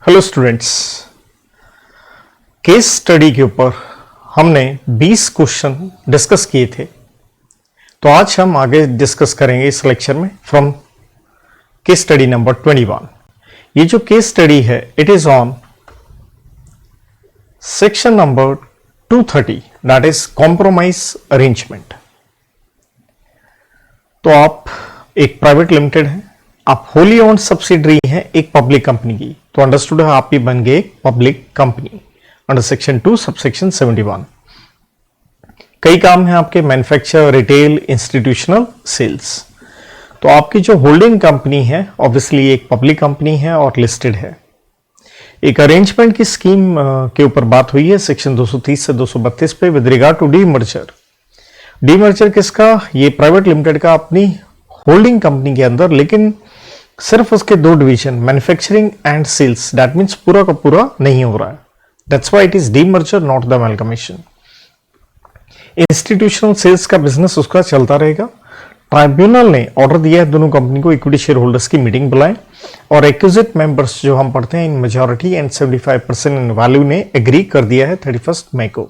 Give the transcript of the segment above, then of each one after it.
Hello students, case study के ऊपर हमने 20 क्वेश्चन डिस्कस किए थे। तो आज हम आगे डिस्कस करेंगे इस लेक्चर में फ्रॉम केस स्टडी नंबर 21। ये जो केस स्टडी है it is on section number 230 that is compromise arrangement. तो आप एक प्राइवेट लिमिटेड है, आप होली ओन्ड सब्सिडरी हैं एक पब्लिक कंपनी की, तो अंडरस्टूड है आप भी बन गए एक public company under section 2 subsection 71। कई काम हैं आपके, मैन्युफैक्चर, रिटेल, इंस्टीट्यूशनल, सेल्स। तो आपकी जो होल्डिंग कंपनी है ऑब्वियसली एक पब्लिक कंपनी है और लिस्टेड है। एक अरेंजमेंट की स्कीम के ऊपर बात हुई है सेक्शन 230 से 232 पे with regard to demerger. Demerger किसका? ये प्राइवेट लिमिटेड का अपनी होल्डिंग कंपनी के अंदर, लेकिन सिर्फ उसके दो division manufacturing and sales, that means पूरा का पूरा नहीं हो रहा है। That's why it is demerger not the amalgamation. Institutional sales का बिजनेस उसका चलता रहेगा। ट्राइब्यूनल ने ऑर्डर दिया है दोनों कंपनी को इक्विटी शेयर होल्डर्स की मीटिंग बुलाएं और एक्विजिट मेंबर्स जो हम पढ़ते हैं इन मेजॉरिटी एंड 75% इन वैल्यू ने एग्री कर दिया है 31 मई को।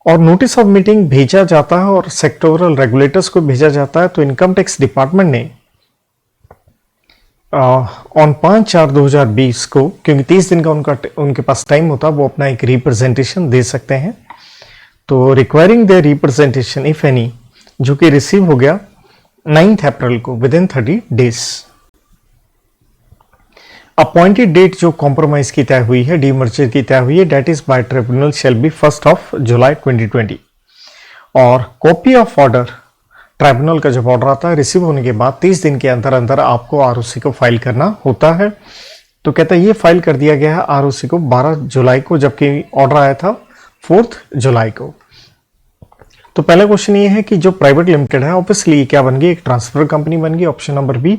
और नोटिस ऑफ मीटिंग भेजा जाता है और सेक्टोरल रेगुलेटर्स को भेजा जाता है। तो इनकम टैक्स डिपार्टमेंट ने ऑन 5/4/2020 को, क्योंकि 30 दिन का उनके पास टाइम होता, वो अपना एक रिप्रेजेंटेशन दे सकते हैं। तो requiring the representation if any, जो कि रिसीव हो गया 9 अप्रैल को within 30 days. Appointed date जो कॉम्प्रोमाइज की तय हुई है, डीमर्जर की तय हुई है, date is by tribunal shall be 1 July 2020। और कॉपी ऑफ ऑर्डर, ट्राइब्यूनल का जब ऑर्डर आता है रिसीव होने के बाद 30 दिन के अंदर अंदर आपको आरओसी को फाइल करना होता है। तो कहता है ये फाइल कर दिया गया है आरओसी को 12 जुलाई को, जबकि ऑर्डर आया था 4 जुलाई को। तो पहला क्वेश्चन ये है कि जो प्राइवेट लिमिटेड है ऑब्वियसली क्या बन गई, एक ट्रांसफर कंपनी बन गई, ऑप्शन नंबर बी।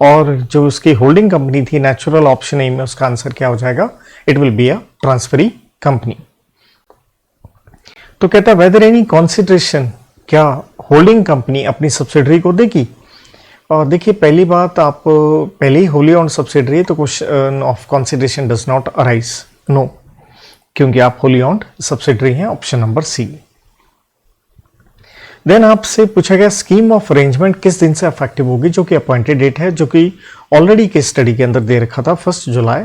और जो उसकी होल्डिंग कंपनी थी नेचुरल, ऑप्शन ए में उसका आंसर क्या हो जाएगा, it will be a transferee company. तो कहता है वेदर एनी कंसीडरेशन, क्या होल्डिंग कंपनी अपनी सब्सिडरी को देगी? और देखिए पहली बात, आप पहले ही होली ओन्ड सब्सिडरी है तो question of consideration does not arise, no, क्योंकि आप होली ओन्ड सब्सिडरी हैं, ऑप्शन नंबर सी। देन आपसे पूछा गया स्कीम ऑफ अरेंजमेंट किस दिन से इफेक्टिव होगी, जो कि अपॉइंटेड डेट है, जो कि ऑलरेडी के स्टडी के अंदर दे रखा था 1 जुलाई।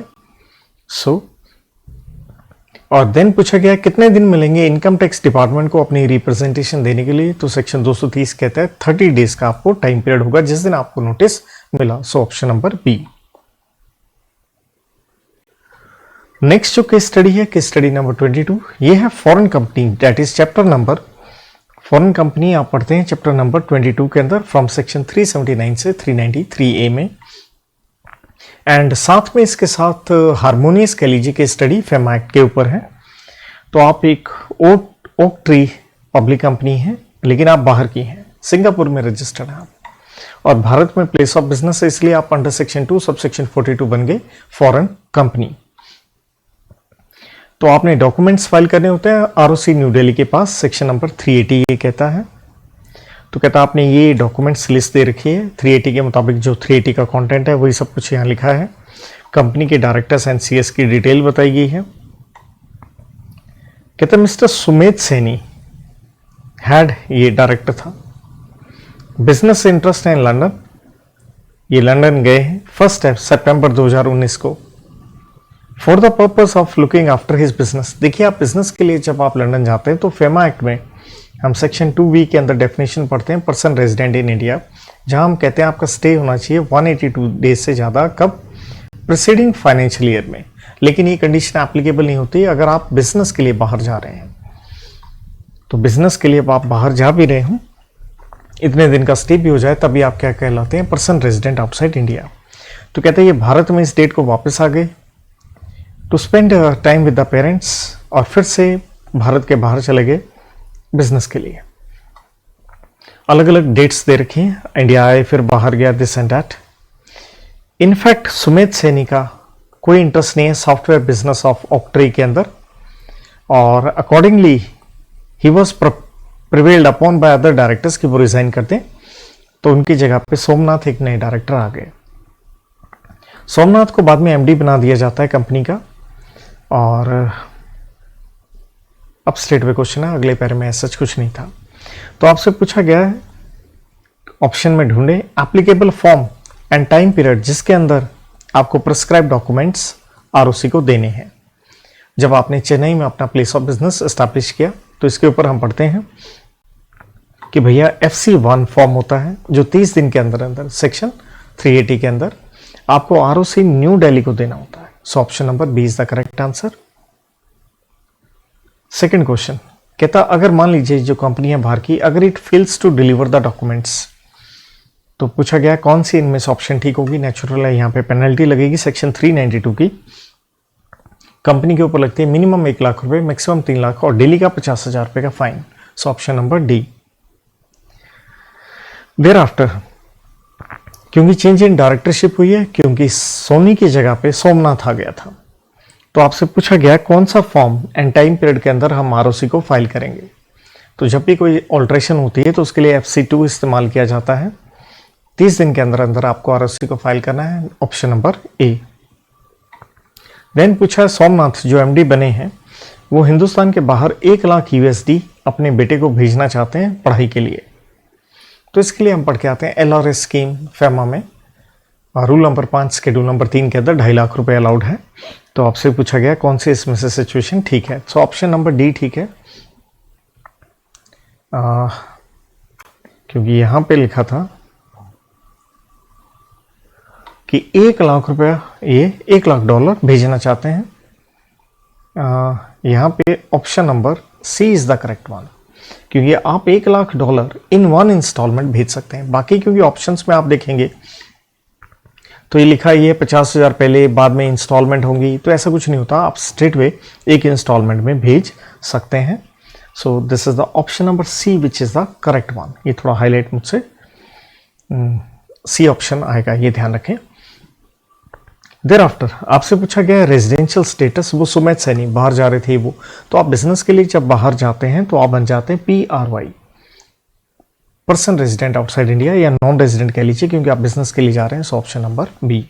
और देन पूछा गया कितने दिन मिलेंगे इनकम टैक्स डिपार्टमेंट को अपनी रिप्रेजेंटेशन देने के लिए। तो सेक्शन 230 कहता है 30 डेज का आपको टाइम पीरियड होगा जिस दिन आपको नोटिस मिला। So option number B. Next जो केस स्टडी है, केस स्टडी नंबर 22, ये है foreign company, that is chapter number, foreign company आप पढ़ते हैं चैप्टर नंबर 22 के अंदर फ्रॉम सेक्शन 379 से 393A में। एंड साथ में इसके साथ हारमोनियस कह लीजिए कि स्टडी फेम एक्ट के ऊपर है। तो आप एक ओक ट्री पब्लिक कंपनी है, लेकिन आप बाहर की हैं, सिंगापुर में रजिस्टर्ड हैं आप, और भारत में प्लेस ऑफ बिजनेस है, इसलिए आप अंडर सेक्शन 2 सब सेक्शन 42 बन गए फॉरेन कंपनी। तो आपने डॉक्यूमेंट्स फाइल करने होते हैं आरओसी न्यू दिल्ली के पास, सेक्शन नंबर 380 ये कहता है। तो कहता है आपने ये डॉक्यूमेंट्स लिस्ट दे रखी है 380 के मुताबिक, जो 380 का कंटेंट है वही सब कुछ यहाँ लिखा है। कंपनी के डायरेक्टर्स एंड सीएस की डिटेल बताई गई है। कहता है मिस्टर सुमेध सैनी हेड, ये डायरेक्टर था, बिजनेस इंटरेस्ट है लंदन, ये लंदन गए हैं 1 सितंबर 2019 को for the purpose of looking after his business. देखिए आप बिजनेस के लिए जब आप लंदन जाते हैं तो फेमा एक्ट में हम सेक्शन 2V के अंदर डेफिनेशन पढ़ते हैं पर्सन रेजिडेंट इन इंडिया, जहां हम कहते हैं आपका स्टे होना चाहिए 182 डेज से ज़्यादा, कब? प्रीसीडिंग फाइनेंशियल ईयर में। लेकिन ये कंडीशन एप्लीकेबल नहीं होती अगर आप बिजनेस के लिए बाहर जा रहे हैं। तो बिजनेस के लिए आप बाहर जा भी रहे हो, इतने दिन का स्टे भी हो जाए, तभी आप क्या कहलाते हैं, पर्सन रेजिडेंट आउटसाइड इंडिया। तो कहते हैं ये भारत में इस डेट को वापस आ गए to spend time with the parents, और फिर से भारत के बाहर चले गए बिजनेस के लिए। अलग अलग डेट्स दे रखी हैं, इंडिया आए फिर बाहर गया, this and that. In fact Sumedh Saini का कोई इंटरेस्ट नहीं है सॉफ्टवेयर बिजनेस ऑफ ऑक्ट्री के अंदर, और accordingly he was prevailed upon by other directors कि वो रिजाइन करते, तो उनकी जगह पे सोमनाथ एक नए डायरेक्टर आ गए। सोमनाथ को बाद में एमडी बना दिया जाता है कंपनी का। और अब स्ट्रेट वे क्वेश्चन है, अगले पैरे में ऐसा कुछ नहीं था। तो आपसे पूछा गया है ऑप्शन में ढूंढे applicable form and time period जिसके अंदर आपको प्रिस्क्राइब डॉक्यूमेंट्स आरओसी को देने हैं। जब आपने चेन्नई में अपना प्लेस ऑफ बिजनेस एस्टैब्लिश किया तो इसके ऊपर हम पढ़ते हैं कि भैया FC1 फॉर्म होता है जो 30 दिन के अंदर अंदर सेक्शन 380 के अंदर आपको आरओसी न्यू दिल्ली को देना होता है। So option number B is the correct answer. Second question कहता अगर मान लीजिए जो कंपनी है बाहर की, अगर it fails to deliver the documents, तो पूछा गया कौन सी इनमें से ऑप्शन ठीक होगी। नेचुरल है, यहाँ पे पेनल्टी लगेगी सेक्शन 392 की। कंपनी के ऊपर लगती है मिनिमम 1 लाख रुपए, मैक्सिमम 3 लाख और डेली का 50,000 रुपए का fine. So option number D. Thereafter क्योंकि चेंज इन डायरेक्टरशिप हुई है, क्योंकि सोनी की जगह पे सोमनाथ आ गया था, तो आपसे पूछा गया कौन सा फॉर्म एंड टाइम पीरियड के अंदर हम आरओसी को फाइल करेंगे। तो जब भी कोई ऑल्ट्रेशन होती है तो उसके लिए FC2 इस्तेमाल किया जाता है। 30 दिन के अंदर अंदर आपको आरओसी को फाइल करना है, ऑप्शन नंबर ए। देन पूछा है सोमनाथ जो एमडी बने हैं वो हिंदुस्तान के बाहर 1 लाख USD अपने बेटे को भेजना चाहते हैं पढ़ाई के लिए। तो इसके लिए हम पढ़ के आते हैं LRS स्कीम फैमा में रूल नंबर 5 शेड्यूल नंबर 3 के अंदर 2.5 लाख रुपए अलाउड है। तो आपसे पूछा गया कौन सी इसमें से सिचुएशन ठीक है। सो ऑप्शन नंबर डी ठीक है, क्योंकि यहां पे लिखा था कि 1 लाख रुपया, ये $1 लाख भेजना चाहते हैं। यहां पे option number C is the correct one, क्योंकि आप $1 लाख इन 1 इंस्टॉलमेंट भेज सकते हैं। बाकी क्योंकि ऑप्शंस में आप देखेंगे तो ये लिखा है 50,000 पहले बाद में इंस्टॉलमेंट होंगी, तो ऐसा कुछ नहीं होता, आप स्ट्रेट वे एक इंस्टॉलमेंट में भेज सकते हैं। So this is the option number C which is the correct one. ये थोड़ा हाईलाइट मुझसे सी ऑप्शन आएगा, ये ध्यान रखें। देर आफ्टर आपसे पूछा गया रेजिडेंशियल स्टेटस, वो सुमित सैनी बाहर जा रहे थे वो, तो आप बिजनेस के लिए जब बाहर जाते हैं तो आप बन जाते हैं PRY, person resident outside India, या नॉन रेजिडेंट कह लीजिए क्योंकि आप बिजनेस के लिए जा रहे हैं। So option number B.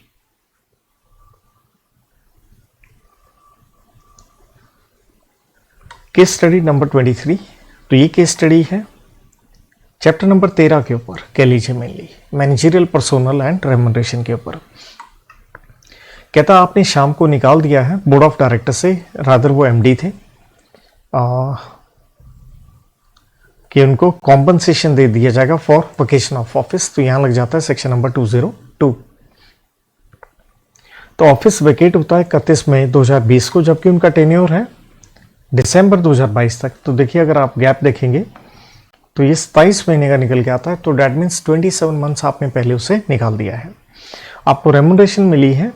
Case study number 23, तो ये केस स्टडी है चैप्टर नंबर 13 के ऊपर, कह लीजिए mainly managerial personal and remuneration के ऊपर। कहता आपने शाम को निकाल दिया है बोर्ड ऑफ डायरेक्टर से, रादर वो MD थे, कि उनको कॉम्पनसेशन दे दिया जाएगा फॉर वेकेशन ऑफ ऑफिस। तो यहां लग जाता है सेक्शन नंबर 202। तो ऑफिस वेकेट होता है 31 मई 2020 को, जबकि उनका टेन्योर है दिसंबर 2022 तक। तो देखिए अगर आप गैप देखेंगे तो ये 27 महीने का निकल के आता है, तो डेट मीन्स 27 मंथ्स आपने पहले उसे निकाल दिया है। आपको रेम्यूनरेशन मिली है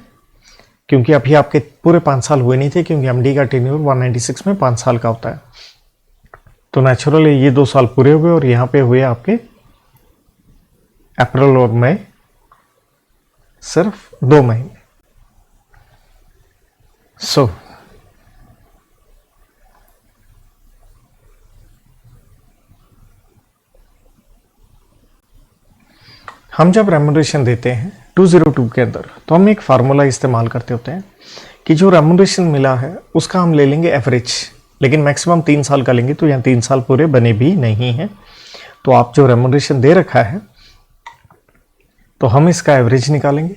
क्योंकि अभी आपके पूरे 5 साल हुए नहीं थे, क्योंकि MD का टेन्योर 196 में 5 साल का होता है। तो नेचुरली ये 2 साल पूरे हो गए और यहां पे हुए आपके अप्रैल और मई सिर्फ 2 महीने। सो हम जब रेम्यूनरेशन देते हैं 202 के अंदर, तो हम एक फार्मूला इस्तेमाल करते होते हैं कि जो रेम्यूनरेशन मिला है उसका हम ले लेंगे एवरेज, लेकिन मैक्सिमम 3 साल का लेंगे, तो यहाँ 3 साल पूरे बने भी नहीं हैं। तो आप जो रेम्यूनरेशन दे रखा है तो हम इसका एवरेज निकालेंगे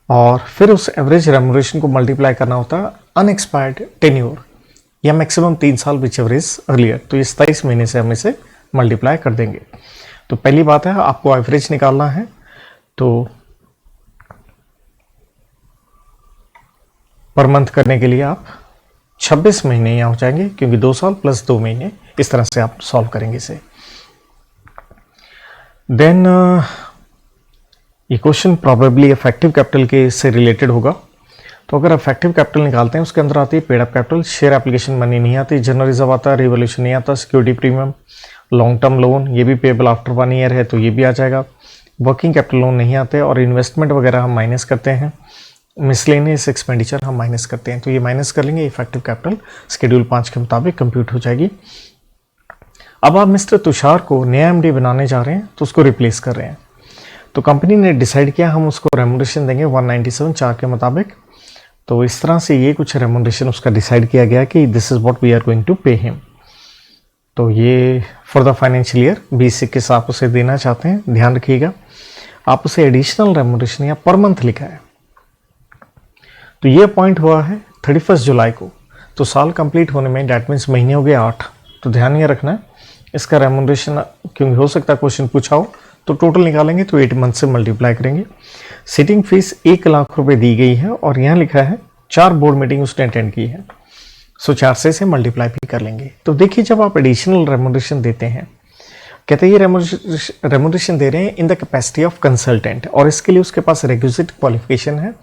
और फिर उस एवरेज रेम्यूनरेशन को मल्टीप्लाई करना होता है अनएक्सपायर्ड टेन्योर या मैक्सिमम 3 साल विच एवरेज अर्लियर। तो ये 27 महीने से हम इसे मल्टीप्लाई कर देंगे। तो पहली बात है आपको एवरेज निकालना है, तो पर मंथ करने के लिए आप 26 महीने यहाँ हो जाएंगे, क्योंकि 2 साल प्लस 2 महीने, इस तरह से आप सॉल्व करेंगे इसे। देन ये क्वेश्चन प्रोबेबली इफेक्टिव कैपिटल के से रिलेटेड होगा। तो अगर इफेक्टिव कैपिटल निकालते हैं उसके अंदर आती है paid up capital, share application money नहीं आती, जनरल रिजर्व आता है, रिवोल्यूशन नहीं आता, security premium, long term loan ये भी पेबल आफ्टर 1 ईयर है तो ये भी आ जाएगा, वर्किंग कैपिटल लोन नहीं आते, और इन्वेस्टमेंट वगैरह हम माइनस करते हैं, मिसलेनियस एक्सपेंडिचर हम माइनस करते हैं। तो ये माइनस कर लेंगे, इफेक्टिव कैपिटल शेड्यूल 5 के मुताबिक कंप्यूट हो जाएगी। अब आप मिस्टर तुषार को नया MD बनाने जा रहे हैं तो उसको रिप्लेस कर रहे हैं। तो कंपनी ने डिसाइड किया हम उसको रेमुनरेशन देंगे 197 चार के मुताबिक। तो इस तरह से ये कुछ रेमुनरेशन उसका डिसाइड किया गया कि this is what we are going to pay him. तो ये फॉर द फाइनेंशियल ईयर 2021 आप उसे देना चाहते हैं, ध्यान रखिएगा आप उसे एडिशनल रेमुनरेशन या पर मंथ लिखा है। तो ये अपॉइंट हुआ है 31 जुलाई को, तो साल कंप्लीट होने में डैट मीन्स महीने हो गए 8। तो ध्यान ये रखना है इसका रेमुनरेशन, क्योंकि हो सकता है क्वेश्चन पूछा हो, तो टोटल निकालेंगे तो 8 मंथ से मल्टीप्लाई करेंगे। सिटिंग फीस 1 लाख रुपए दी गई है और यहाँ लिखा है 4 बोर्ड मीटिंग उसने अटेंड की है, सो 4 से मल्टीप्लाई भी कर लेंगे। तो देखिए जब आप एडिशनल रेमुनरेशन देते हैं, कहते हैं ये रेमुनरेशन दे रहे हैं in the capacity of consultant, और इसके लिए उसके पास रिक्विजिट क्वालिफिकेशन है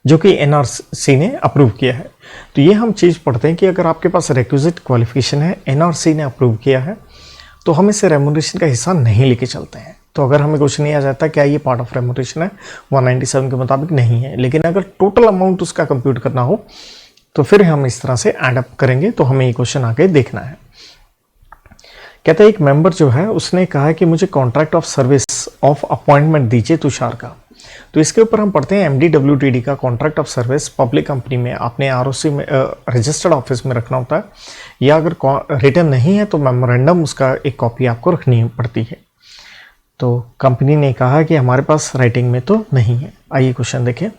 जो कि एनआरसी ने अप्रूव किया है। तो ये हम चीज़ पढ़ते हैं कि अगर आपके पास रिक्विजिट क्वालिफिकेशन है, एनआरसी ने अप्रूव किया है, तो हम इसे रेमुनरेशन का हिस्सा नहीं लेके चलते हैं। तो अगर हमें कुछ नहीं आ जाता क्या ये पार्ट ऑफ रेमुनरेशन है, 197 के मुताबिक नहीं है, लेकिन अगर टोटल अमाउंट उसका कंप्यूट करना हो तो फिर हम इस तरह से एड अप करेंगे। तो हमें ये क्वेश्चन आगे देखना है। कहता है एक मेंबर जो है उसने कहा है कि मुझे contract of service of appointment दीजिए तुषार का। तो इसके ऊपर हम पढ़ते हैं MDWTD का contract of service public company में आपने ROC में रजिस्टर्ड ऑफिस में रखना होता है, या अगर रिटर्न नहीं है तो मेमोरेंडम उसका एक कॉपी आपको रखनी पड़ती है। तो कंपनी ने कहा कि हमारे पास राइटिंग में तो नहीं है। आइए क्वेश्चन देखें।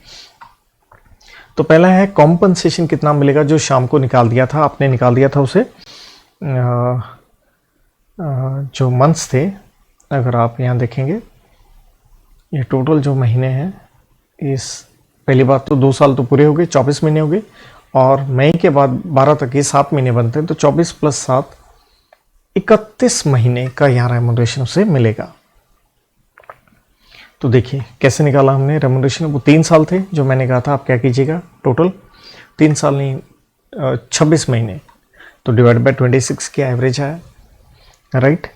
तो पहला है कॉम्पनसेशन कितना मिलेगा, जो शाम को निकाल दिया था आपने, निकाल दिया था उसे जो मंथ्स थे, अगर आप यहाँ देखेंगे ये टोटल जो महीने हैं, इस पहली बात तो 2 साल तो पूरे हो गए, 24 महीने हो गए, और मई के बाद 12 तक ये 7 महीने बनते हैं, तो 24 + 7 31 महीने का यहाँ रेमुनरेशन उसे मिलेगा। तो देखिए कैसे निकाला हमने रेमुनरेशन, वो 3 साल थे जो मैंने कहा था, आप क्या कीजिएगा टोटल 3 साल नहीं 26 महीने, तो डिवाइड बाय 26 की एवरेज आया, राइट।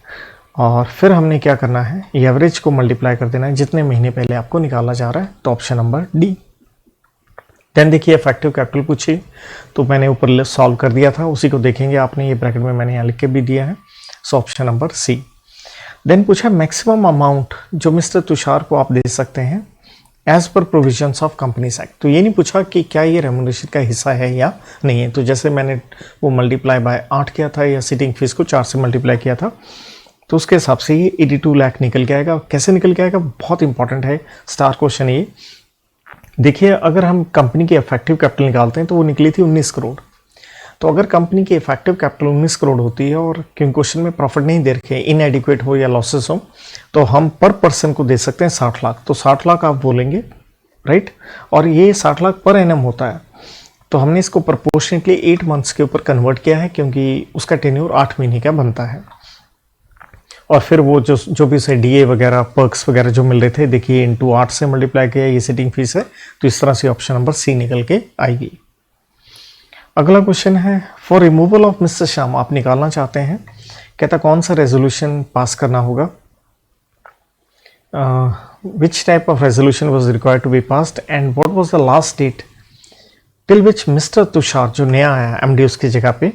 और फिर हमने क्या करना है, ये एवरेज को मल्टीप्लाई कर देना है जितने महीने पहले आपको निकाला जा रहा है, तो ऑप्शन नंबर डी। देन देखिए इफेक्टिव कैपिटल पूछी, तो मैंने ऊपर सॉल्व कर दिया था, उसी को देखेंगे आपने, ये ब्रैकेट में मैंने यहाँ लिख के भी दिया है, so option number C. Then पूछा मैक्सिमम अमाउंट जो मिस्टर तुषार को आप दे सकते हैं as per provisions of companies act. तो ये नहीं पूछा कि क्या ये रेमुनरेशन का हिस्सा है या नहीं है। तो जैसे मैंने वो मल्टीप्लाई बाय 8 किया था या सिटिंग फीस को 4 से मल्टीप्लाई किया था, तो उसके हिसाब से ये 82 लाख निकल के आएगा। कैसे निकल के आएगा, बहुत इंपॉर्टेंट है, स्टार क्वेश्चन ये। देखिए अगर हम कंपनी की इफेक्टिव कैपिटल निकालते हैं तो वो निकली थी 19 करोड़। तो अगर कंपनी की इफेक्टिव कैपिटल 19 करोड़ होती है और क्योंकि क्वेश्चन में प्रॉफिट नहीं दे रखे, इनएडिक्वेट हो या लॉसेस हो, तो हम पर पर्सन को दे सकते हैं 60 लाख। तो 60 लाख आप बोलेंगे, राइट। और ये 60 लाख पर एनम होता है, तो हमने इसको प्रोपोर्शनेटली 8 मंथ्स के ऊपर कन्वर्ट किया है, क्योंकि उसका टेन्योर 8 महीने का बनता है। और फिर वो जो भी उसे DA वगैरह पर्क्स वगैरह जो मिल रहे थे, देखिए इंटू 8 से मल्टीप्लाई किया, ये सिटिंग फीस है, तो इस तरह से ऑप्शन नंबर सी निकल के आएगी। अगला क्वेश्चन है for removal of mister Shyam, आप निकालना चाहते हैं, कहता कौन सा रेजोल्यूशन पास करना होगा, which type of resolution was required to be passed and what was the last date till which mister Tushar जो नया आया MD उसकी जगह पे।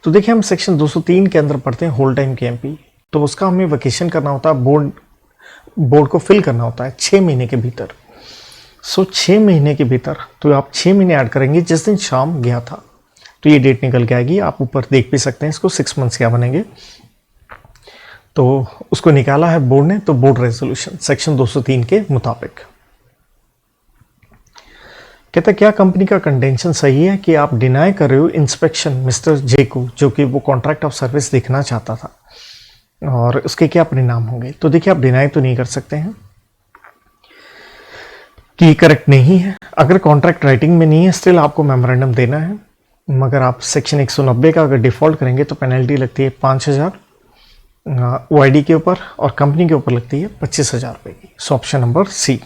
तो देखिए हम सेक्शन 203 के अंदर पढ़ते हैं होल टाइम KMP, तो उसका हमें वेकेशन करना होता है, बोर्ड को फिल करना होता है 6 महीने के भीतर। सो 6 महीने के भीतर, तो आप 6 महीने ऐड करेंगे जिस दिन शाम गया था, तो ये डेट निकल के आएगी। आप ऊपर देख भी सकते हैं इसको, 6 मंथ्स क्या बनेंगे, तो उसको निकाला है बोर्ड ने, तो बोर्ड रेजोल्यूशन सेक्शन 203 के मुताबिक। कहता क्या कंपनी का कंटेंशन सही है कि आप डिनाई कर रहे हो इंस्पेक्शन मिस्टर जे को, जो कि वो कॉन्ट्रैक्ट ऑफ सर्विस देखना चाहता था, और उसके क्या परिणाम होंगे। तो देखिए आप डिनाई तो नहीं कर सकते हैं कि करेक्ट नहीं है। अगर कॉन्ट्रैक्ट राइटिंग में नहीं है स्टिल आपको मेमोरेंडम देना है, मगर आप सेक्शन 190 का अगर डिफॉल्ट करेंगे तो पेनल्टी लगती है 5000 OID के ऊपर, और कंपनी के ऊपर लगती है 25,000 रुपये की। So option number C.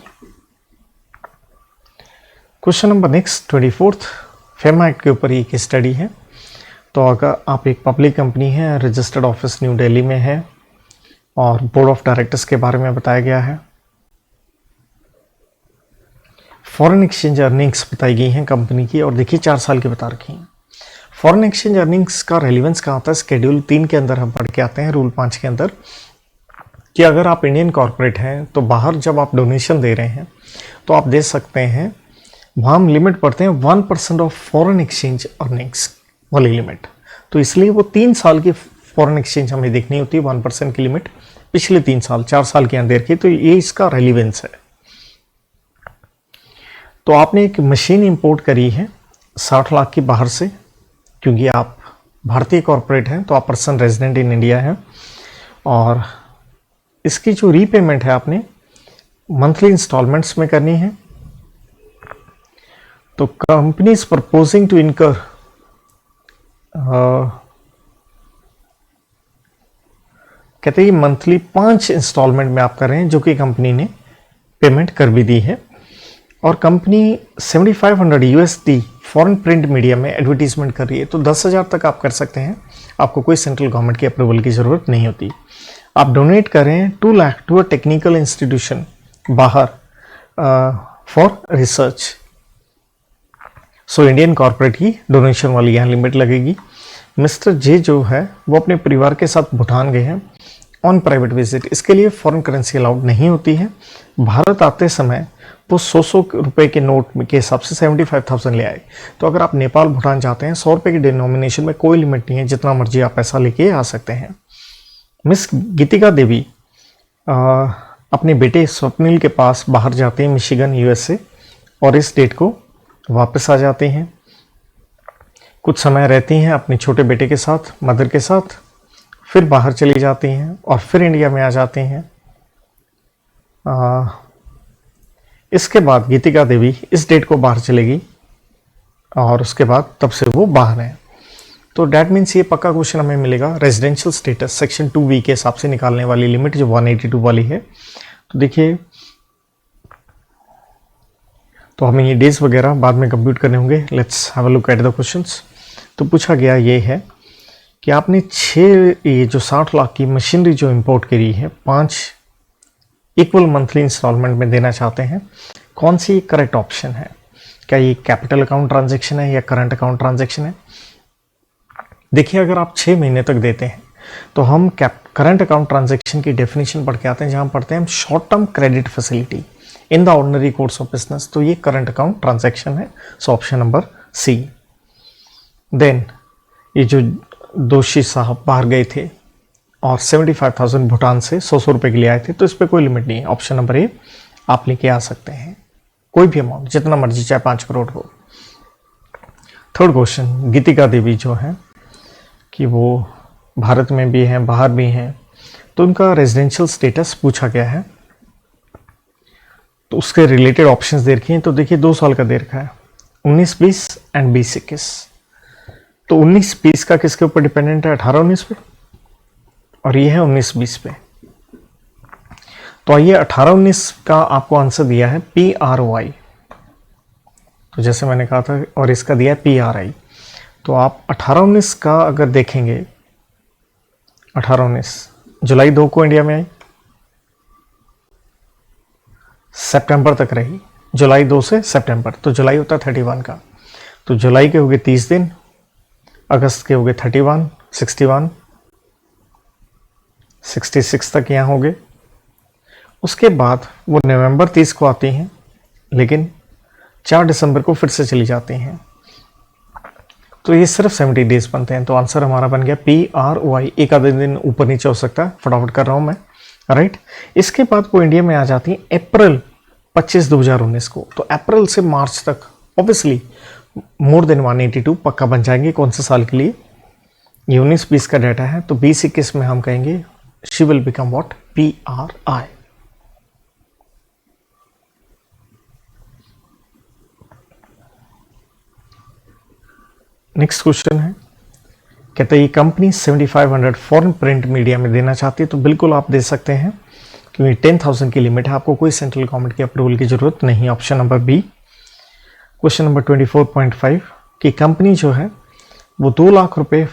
Question number next 24th FEMA act के ऊपर ये केस स्टडी है। तो अगर आप एक पब्लिक कंपनी है, रजिस्टर्ड ऑफिस न्यू दिल्ली में है, और बोर्ड ऑफ डायरेक्टर्स के बारे में बताया गया है, फॉरेन एक्सचेंज अर्निंग्स बताई गई हैं कंपनी की, और देखिए 4 साल की बता रखी हैं। फॉरेन एक्सचेंज अर्निंग्स का रेलिवेंस कहाँ आता है, शेड्यूल 3 के अंदर हम पढ़ के आते हैं, रूल 5 के अंदर। कि अगर आप इंडियन कॉर्पोरेट हैं तो बाहर जब आप डोनेशन दे रहे हैं तो आप दे सकते हैं, वहाँ हम लिमिट पढ़ते हैं 1% ऑफ फॉरेन एक्सचेंज अर्निंग्स वाली लिमिट। तो इसलिए वो 3 साल की फॉरेन एक्सचेंज हमें देखनी होती है, 1% की लिमिट पिछले 3 साल 4 साल के अंदर की। तो ये इसका रेलिवेंस है। तो आपने एक मशीन इंपोर्ट करी है 60 लाख की बाहर से, क्योंकि आप भारतीय कॉर्पोरेट हैं तो आप पर्सन रेजिडेंट इन इंडिया हैं, और इसकी जो रीपेमेंट है आपने मंथली इंस्टॉलमेंट्स में करनी है। तो कंपनी इज प्रपोजिंग टू इनकर कहते हैं मंथली 5 इंस्टॉलमेंट में आप कर रहे हैं, जो कि कंपनी ने पेमेंट कर भी दी है। और company 7500 USD foreign print media में एडवर्टीजमेंट कर रही है। तो 10,000 तक आप कर सकते हैं, आपको कोई सेंट्रल गवर्नमेंट की अप्रूवल की ज़रूरत नहीं होती। आप डोनेट करें 2 lakh to a technical institution बाहर for research. So Indian corporate की डोनेशन वाली यहाँ लिमिट लगेगी। मिस्टर जे जो है वो अपने परिवार के साथ भूटान गए हैं ऑन प्राइवेट विजिट। इसके लिए फॉरेन करेंसी अलाउड नहीं होती है। भारत आते समय वो 100 रुपए के नोट के हिसाब से 75,000 ले आए। तो अगर आप नेपाल भूटान जाते हैं 100 रुपए की डिनोमिनेशन में कोई लिमिट नहीं है, जितना मर्जी आप पैसा लेके आ सकते हैं। मिस गीतिका देवी अपने बेटे स्वप्निल के पास बाहर जाते हैं मिशिगन USA, और इस डेट को वापस आ जाते हैं। कुछ समय रहती हैं अपने छोटे बेटे के साथ, मदर के साथ, फिर बाहर चली जाती हैं और फिर इंडिया में आ जाते हैं। इसके बाद गीतिका देवी इस डेट को बाहर चलेगी और उसके बाद तब से वो बाहर हैं। तो डैट मीन्स ये पक्का क्वेश्चन हमें मिलेगा रेजिडेंशियल स्टेटस सेक्शन 2B के हिसाब से निकालने वाली लिमिट जो 182 वाली है। तो देखिए, तो हमें ये डेज वगैरह बाद में कंप्यूट करने होंगे। Let's have a look at the questions. तो पूछा गया ये है कि आपने 6 ये जो 60 लाख की मशीनरी जो इंपोर्ट करी है 5 इक्वल मंथली इंस्टॉलमेंट में देना चाहते हैं, कौन सी करेक्ट ऑप्शन है? क्या ये कैपिटल अकाउंट ट्रांजैक्शन है या करंट अकाउंट ट्रांजैक्शन है? देखिए, अगर आप 6 महीने तक देते हैं तो हम करंट अकाउंट ट्रांजैक्शन की डेफिनेशन पढ़ के आते हैं, जहां पढ़ते हैं हम short term credit facility in the ordinary course of business. तो ये करंट अकाउंट ट्रांजैक्शन है। So option number C। Then ये जो दोषी साहब बाहर गए थे और 75,000 भूटान से 100 रुपए के लिए आए थे, तो इस पर कोई लिमिट नहीं है। ऑप्शन नंबर A आप लेके आ सकते हैं, कोई भी अमाउंट जितना मर्जी, चाहे 5 करोड़ हो। थर्ड क्वेश्चन, गीतिका देवी जो है कि वो भारत में भी हैं बाहर भी हैं, तो उनका रेजिडेंशियल स्टेटस पूछा गया है। तो उसके रिलेटेड ऑप्शंस दे रखे हैं। तो देखिए 2 साल का दे रखा है, 19-20 एंड 20-21। तो 19-20 का किसके ऊपर डिपेंडेंट है? 18-19 पे, और ये है 19-20 पे। तो आइए 18-19 का आपको आंसर दिया है PROI। तो जैसे मैंने कहा था, और इसका दिया है PRI। तो आप 18-19 का अगर देखेंगे, 18-19 जुलाई 2 को इंडिया में आई, सितंबर तक रही, जुलाई 2 से सितंबर, तो जुलाई होता है 31 का। तो जुलाई के हो गए 30 दिन, अगस्त के हो गए 31, 61, 66 तक यहाँ हो गए। उसके बाद वो नवंबर 30 को आती हैं, लेकिन 4 दिसंबर को फिर से चली जाती हैं। तो ये सिर्फ 70 डेज बनते हैं। तो आंसर हमारा बन गया PROI। एक आधे दिन ऊपर नीचे हो सकता है, फटाफट कर रहा हूँ मैं, राइट। इसके बाद वो इंडिया में आ जाती हैं अप्रैल 25, 2019 को। तो अप्रैल से मार्च तक ऑब्वियसली मोर देन 182 पक्का बन जाएंगे। कौन से साल के लिए? ये 19-20 का डाटा है। तो 20-21 में हम कहेंगे she will become what? PRI। Next question है, कहते हैं ये कंपनी 7500 फॉरेन प्रिंट मीडिया में देना चाहती है। तो बिल्कुल आप दे सकते हैं, क्योंकि 10,000 की लिमिट है, आपको कोई सेंट्रल गवर्नमेंट की अप्रूवल की जरूरत नहीं। Option number B। Question number 24.5 कि कंपनी जो है वो 2 लाख रुपए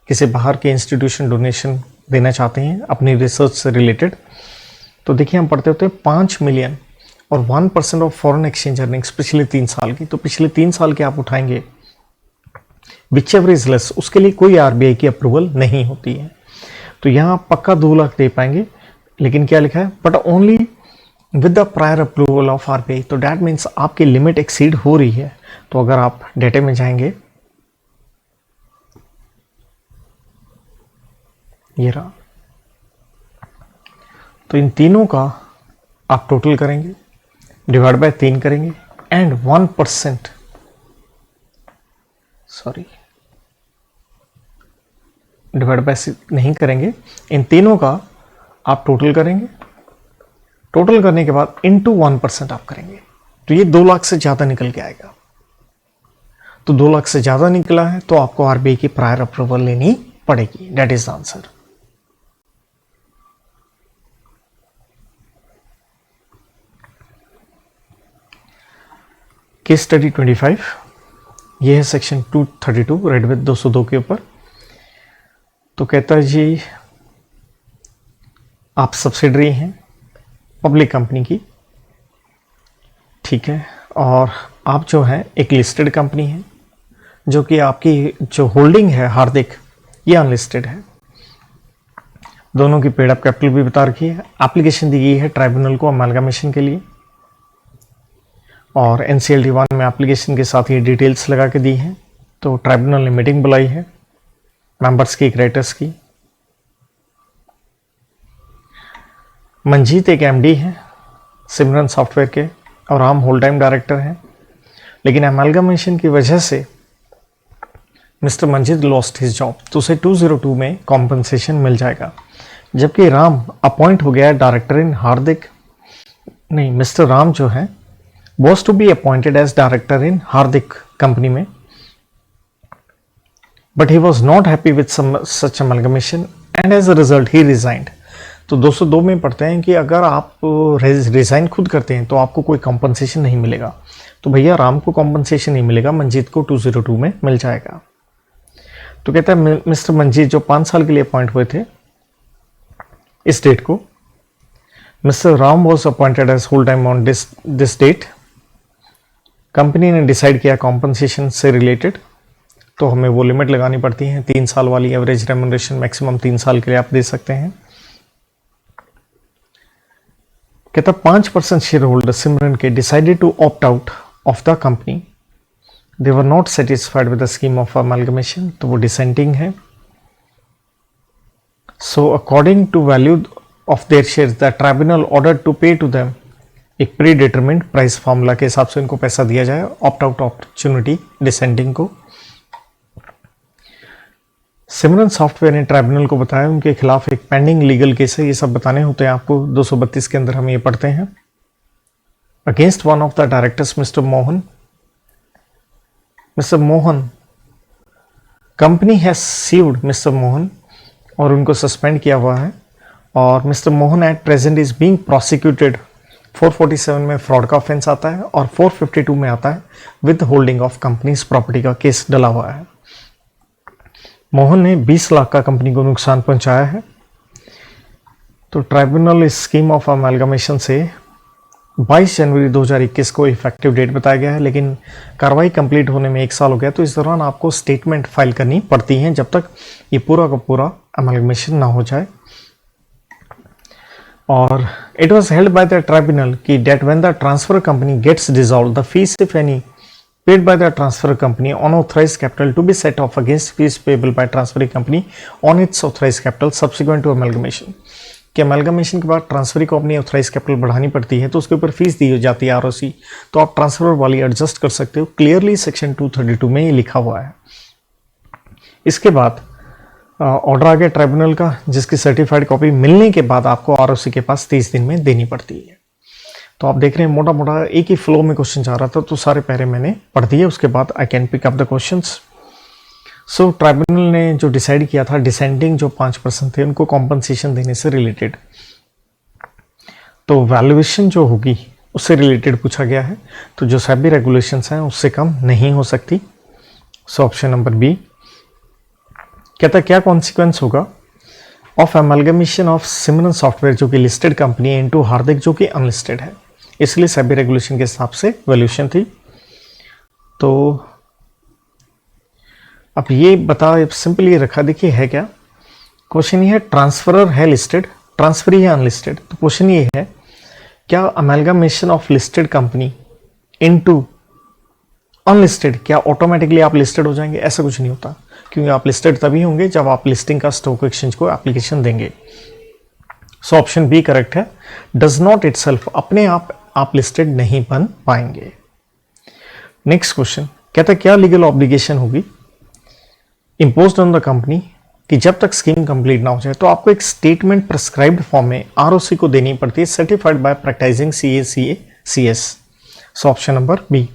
किसी बाहर के इंस्टीट्यूशन डोनेशन देना चाहते हैं अपनी रिसर्च से रिलेटेड। तो देखिए, हम पढ़ते होते हैं 5 मिलियन और 1% ऑफ फॉरेन एक्सचेंज अर्निंग्स पिछले 3 साल की। तो पिछले 3 साल के आप उठाएंगे, विचएवर इज लेस, उसके लिए कोई RBI की अप्रूवल नहीं होती है। तो यहाँ आप पक्का 2 लाख दे पाएंगे लेकिन क्या लिखा है, but only with the prior approval of RBI. तो डैट मीन्स आपकी लिमिट एक्सीड हो रही है। तो अगर आप डेटे में जाएंगे, ये रहा, तो इन तीनों का आप टोटल करेंगे, डिवाइड बाय 3 करेंगे एंड 1%, सॉरी डिवाइड बाय नहीं करेंगे, इन तीनों का आप टोटल करेंगे। टोटल करने के बाद इनटू 1% आप करेंगे, तो ये 2 लाख से ज्यादा निकल के आएगा। तो 2 लाख से ज्यादा निकला है तो आपको आरबीआई की प्रायर अप्रूवल लेनी पड़ेगी। That is the answer. Case study 25, ये है सेक्शन 232 रेड विद 202 के ऊपर। तो कहता है जी, आप सब्सिडरी हैं पब्लिक कंपनी की, ठीक है, और आप जो है एक लिस्टेड कंपनी है, जो कि आपकी जो होल्डिंग है हार्दिक, ये अनलिस्टेड है। दोनों की पेड अप कैपिटल भी बता रखी है। एप्लीकेशन दी गई है ट्राइब्यूनल को अमालगमेशन के लिए, और एनसीएलटी 1 में एप्लीकेशन के साथ ये डिटेल्स लगा के दी है। तो ट्राइब्यूनल ने मीटिंग बुलाई है मेंबर्स की, क्रेडिटर्स की। मंजीत एक एमडी है सिमरन सॉफ्टवेयर के, और हम होल टाइम डायरेक्टर हैं। लेकिन अमालगमेशन की वजह से mister Manjeet lost his job, तो उसे 202 में कॉम्पनसेशन मिल जाएगा। जबकि राम अपॉइंट हो गया है डायरेक्टर इन हार्दिक, नहीं, मिस्टर राम जो है was to be appointed as director in Hardik company में, but he was not happy with such amalgamation and as a result he resigned। तो 202 में पढ़ते हैं कि अगर आप रिजाइन खुद करते हैं तो आपको कोई कॉम्पनसेशन नहीं मिलेगा। तो भैया राम को कॉम्पनसेशन नहीं मिलेगा, मंजीत को 202 में मिल जाएगा। तो कहता है मिस्टर मंजीत जो 5 साल के लिए अपॉइंट हुए थे इस डेट को, mister Ram was appointed as whole time on this date. Company ने डिसाइड किया कॉम्पनसेशन से रिलेटेड, तो हमें वो लिमिट लगानी पड़ती है 3 साल वाली। एवरेज रेम्यूनरेशन मैक्सिमम 3 साल के लिए आप दे सकते हैं। कहता 5% शेयर होल्डर सिमरन के decided to opt out of the company. They were not satisfied with the scheme of amalgamation, तो वो डिसेंटिंग है। So according to value of their shares the tribunal order to pay to them, एक predetermined price formula के हिसाब से उनको पैसा दिया जाए ऑप्ट आउट अपॉर्चुनिटी डिसेंटिंग को। सिमरन सॉफ्टवेयर ने ट्राइब्यूनल को बताया उनके खिलाफ एक पेंडिंग लीगल केस है। ये सब बताने होते हैं आपको, 232 के अंदर हम ये पढ़ते हैं। Against one of the directors mister Mohan company has sued mister Mohan, और उनको सस्पेंड किया हुआ है। और mister Mohan at present is being prosecuted. 447 में फ्रॉड का ऑफेंस आता है और 452 में आता है with holding of companies property का केस डला हुआ है। मोहन ने 20 लाख का कंपनी को नुकसान पहुंचाया है। तो ट्राइब्यूनल इस स्कीम ऑफ अमालगमेशन से 22 जनवरी 2021 को इफेक्टिव डेट बताया गया है, लेकिन कार्रवाई कंप्लीट होने में 1 साल हो गया। तो इस दौरान आपको स्टेटमेंट फाइल करनी पड़ती है जब तक ये पूरा का पूरा अमालगमेशन ना हो जाए। और it was held by the tribunal कि that when the transfer company gets dissolved, the fees if any paid by the transfer company on authorized capital to be set off against fees payable by transferring company on its authorized capital subsequent to amalgamation। कि amalgamation के बाद transferee को अपनी authorise capital बढ़ानी पड़ती है तो उसके ऊपर फीस दी जाती है आरओसी, तो आप ट्रांसफर वाली एडजस्ट कर सकते हो। क्लियरली सेक्शन 232 में ये लिखा हुआ है। इसके बाद ऑर्डर आ गया ट्राइब्यूनल का, जिसकी सर्टिफाइड कॉपी मिलने के बाद आपको आरओसी के पास 30 दिन में देनी पड़ती है। तो आप देख रहे हैं मोटा मोटा एक ही फ्लो में क्वेश्चन जा रहा था, तो सारे पैरे मैंने पढ़ दिए। उसके बाद I can pick up the questions. So tribunal ने जो डिसाइड किया था, डिसेंडिंग जो 5% थे उनको कॉम्पनसेशन देने से रिलेटेड, तो वैल्यूएशन जो होगी उससे रिलेटेड पूछा गया है। तो जो सेबी रेगुलेशंस हैं उससे कम नहीं हो सकती। So option number B. कहता क्या कॉन्सिक्वेंस होगा of amalgamation of Simran software जो कि लिस्टेड कंपनी है इनटू हार्दिक जो कि अनलिस्टेड है, इसलिए सेबी रेगुलेशन के हिसाब से वैल्यूएशन थी। तो अब ये बता सिंपली रखा, देखिए है क्या क्वेश्चन, ये है ट्रांसफरर है लिस्टेड ट्रांसफरी है अनलिस्टेड। तो क्वेश्चन ये है, क्या amalgamation of listed company into unlisted, क्या ऑटोमेटिकली आप लिस्टेड हो जाएंगे? ऐसा कुछ नहीं होता, क्योंकि आप लिस्टेड तभी होंगे जब आप लिस्टिंग का स्टॉक एक्सचेंज को एप्लीकेशन देंगे। सो ऑप्शन बी करेक्ट है, डज नॉट इटसेल्फ, अपने आप लिस्टेड नहीं बन पाएंगे। नेक्स्ट क्वेश्चन कहता है, क्या लीगल ऑब्लिगेशन होगी इम्पोज्ड ऑन द कंपनी कि जब तक स्कीम कंप्लीट ना हो जाए तो आपको एक स्टेटमेंट प्रिस्क्राइब्ड फॉर्म में आरओसी को देनी पड़ती है, certified by practising CACA/CS। So option number B.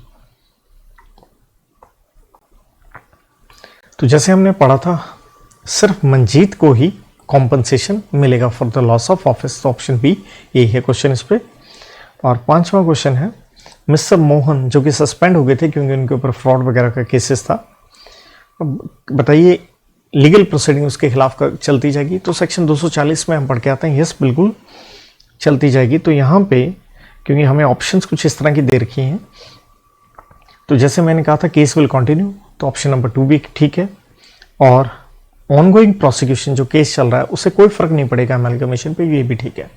तो जैसे हमने पढ़ा था, सिर्फ मंजीत को ही कॉम्पनसेशन मिलेगा for the loss of office. तो ऑप्शन बी यही है क्वेश्चन इस पे। और 5वां क्वेश्चन है, मिस्टर मोहन जो कि सस्पेंड हो गए थे क्योंकि उनके ऊपर फ्रॉड वगैरह का केसेस था, बताइए लीगल प्रोसीडिंग उसके खिलाफ चलती जाएगी? तो सेक्शन 240 में हम पढ़ के आते हैं, यस बिल्कुल चलती जाएगी। तो यहाँ पे क्योंकि हमें ऑप्शंस कुछ इस तरह की दे रखी हैं, तो जैसे मैंने कहा था केस विल कंटिन्यू, तो ऑप्शन नंबर 2 भी ठीक है। और ऑनगोइंग प्रोसिक्यूशन जो केस चल रहा है उससे कोई फर्क नहीं पड़ेगा अमेलगमेशन पे, ये भी ठीक है।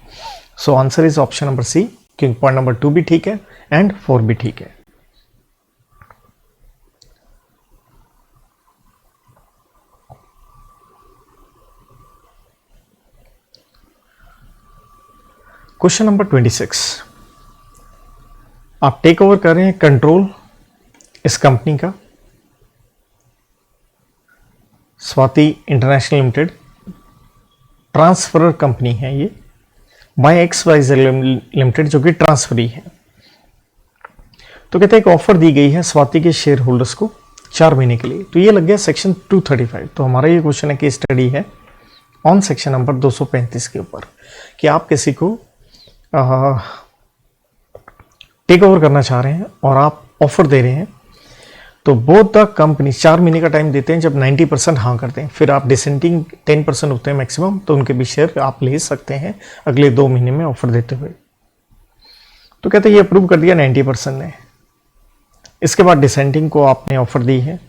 So answer is option number C, क्योंकि पॉइंट नंबर 2 भी ठीक है एंड 4 भी ठीक है। क्वेश्चन नंबर 26, आप टेक ओवर कर रहे हैं कंट्रोल इस कंपनी का, Swati international limited transferor company है ये, बाय XYZ लिमिटेड जो कि ट्रांसफरी है। तो कहते हैं एक ऑफर दी गई है स्वाति के शेयर होल्डर्स को 4 महीने के लिए। तो ये लग गया सेक्शन 235। तो हमारा ये क्वेश्चन है कि स्टडी है ऑन सेक्शन नंबर 235 के ऊपर कि आप किसी को टेक ओवर करना चाह रहे हैं और आप ऑफर दे रहे हैं, तो बोथ द कंपनी 4 महीने का टाइम देते हैं। जब 90% हाँ करते हैं, फिर आप डिसेंटिंग 10% होते हैं मैक्सिमम, तो उनके भी शेयर आप ले सकते हैं अगले 2 महीने में ऑफर देते हुए। तो कहते हैं ये अप्रूव कर दिया 90% ने। इसके बाद डिसेंटिंग को आपने ऑफर दी है,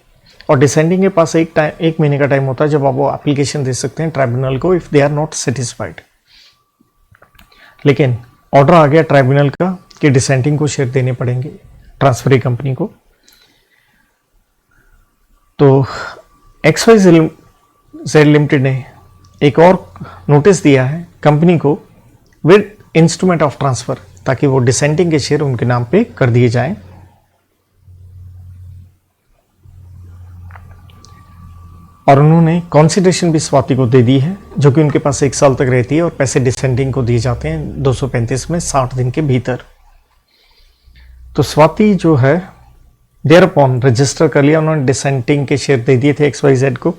और डिसेंटिंग के पास एक महीने का टाइम होता है जब आप वो एप्लीकेशन दे सकते हैं ट्राइब्यूनल को if they are not satisfied. लेकिन ऑर्डर आ गया ट्राइब्यूनल का कि डिसेंटिंग को शेयर देने पड़ेंगे ट्रांसफरी कंपनी को। तो XYZ लिमिटेड ने एक और नोटिस दिया है कंपनी को विद इंस्ट्रूमेंट ऑफ ट्रांसफर, ताकि वो डिसेंटिंग के शेयर उनके नाम पे कर दिए जाएं। और उन्होंने कंसिडरेशन भी स्वाति को दे दी है, जो कि उनके पास 1 साल तक रहती है, और पैसे डिसेंडिंग को दिए जाते हैं 235 में 60 दिन के भीतर। तो स्वाति जो है देयर अपॉन रजिस्टर कर लिया, उन्होंने डिसेंटिंग के शेयर दे दिए थे XYZ को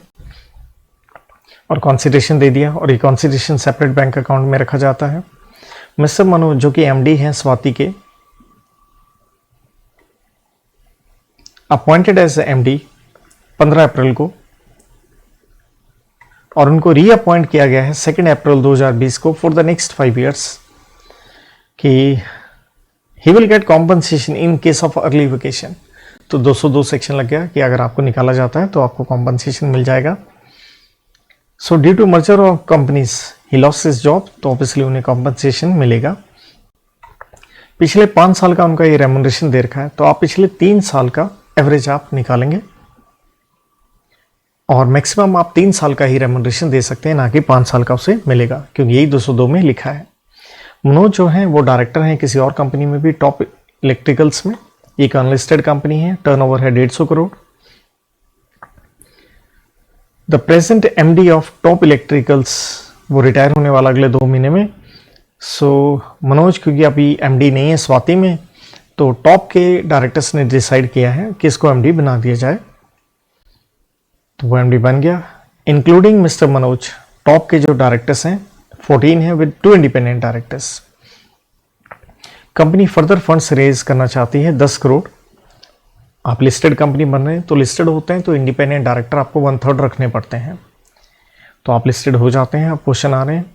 और कंसिडरेशन दे दिया, और ये कंसिडरेशन सेपरेट बैंक अकाउंट में रखा जाता है। मिस्टर मनोज जो कि MD हैं स्वाति के, अपॉइंटेड एज MD 15 अप्रैल को, और उनको रीअपॉइंट किया गया है 2 अप्रैल 2020 को फॉर द नेक्स्ट 5 years कि he will get compensation in case of early vacation. तो 202 सेक्शन लग गया कि अगर आपको निकाला जाता है तो आपको कॉम्पनसेशन मिल जाएगा। So due to merger of companies he lost his job, तो ऑब्वियसली उन्हें कॉम्पनसेशन मिलेगा। पिछले 5 साल का उनका ये रेम्युनरेशन दे रखा है, तो आप पिछले 3 साल का एवरेज आप निकालेंगे, और मैक्सिमम आप 3 साल का ही रेम्युनरेशन दे सकते हैं, ना कि 5 साल का उसे मिलेगा, क्योंकि यही 202 में लिखा है। मनोज जो है वो डायरेक्टर हैं किसी और कंपनी में भी, टॉप इलेक्ट्रिकल्स में, एक अनलिस्टेड कंपनी है, टर्नओवर है 150 crore. The present MD of top electricals वो रिटायर होने वाला अगले 2 महीने में। सो मनोज क्योंकि अभी MD नहीं है स्वाति में, तो टॉप के डायरेक्टर्स ने डिसाइड किया है कि इसको MD बना दिया जाए, तो वो MD बन गया। इंक्लूडिंग मिस्टर मनोज, टॉप के जो डायरेक्टर्स हैं 14 हैं with 2 independent directors. Company further funds raise करना चाहती है 10 करोड़। आप लिस्टेड कंपनी बन रहे हैं, तो लिस्टेड होते हैं तो इंडिपेंडेंट डायरेक्टर आपको 1/3 रखने पड़ते हैं, तो आप लिस्टेड हो जाते हैं। अब क्वेश्चन आ रहे हैं,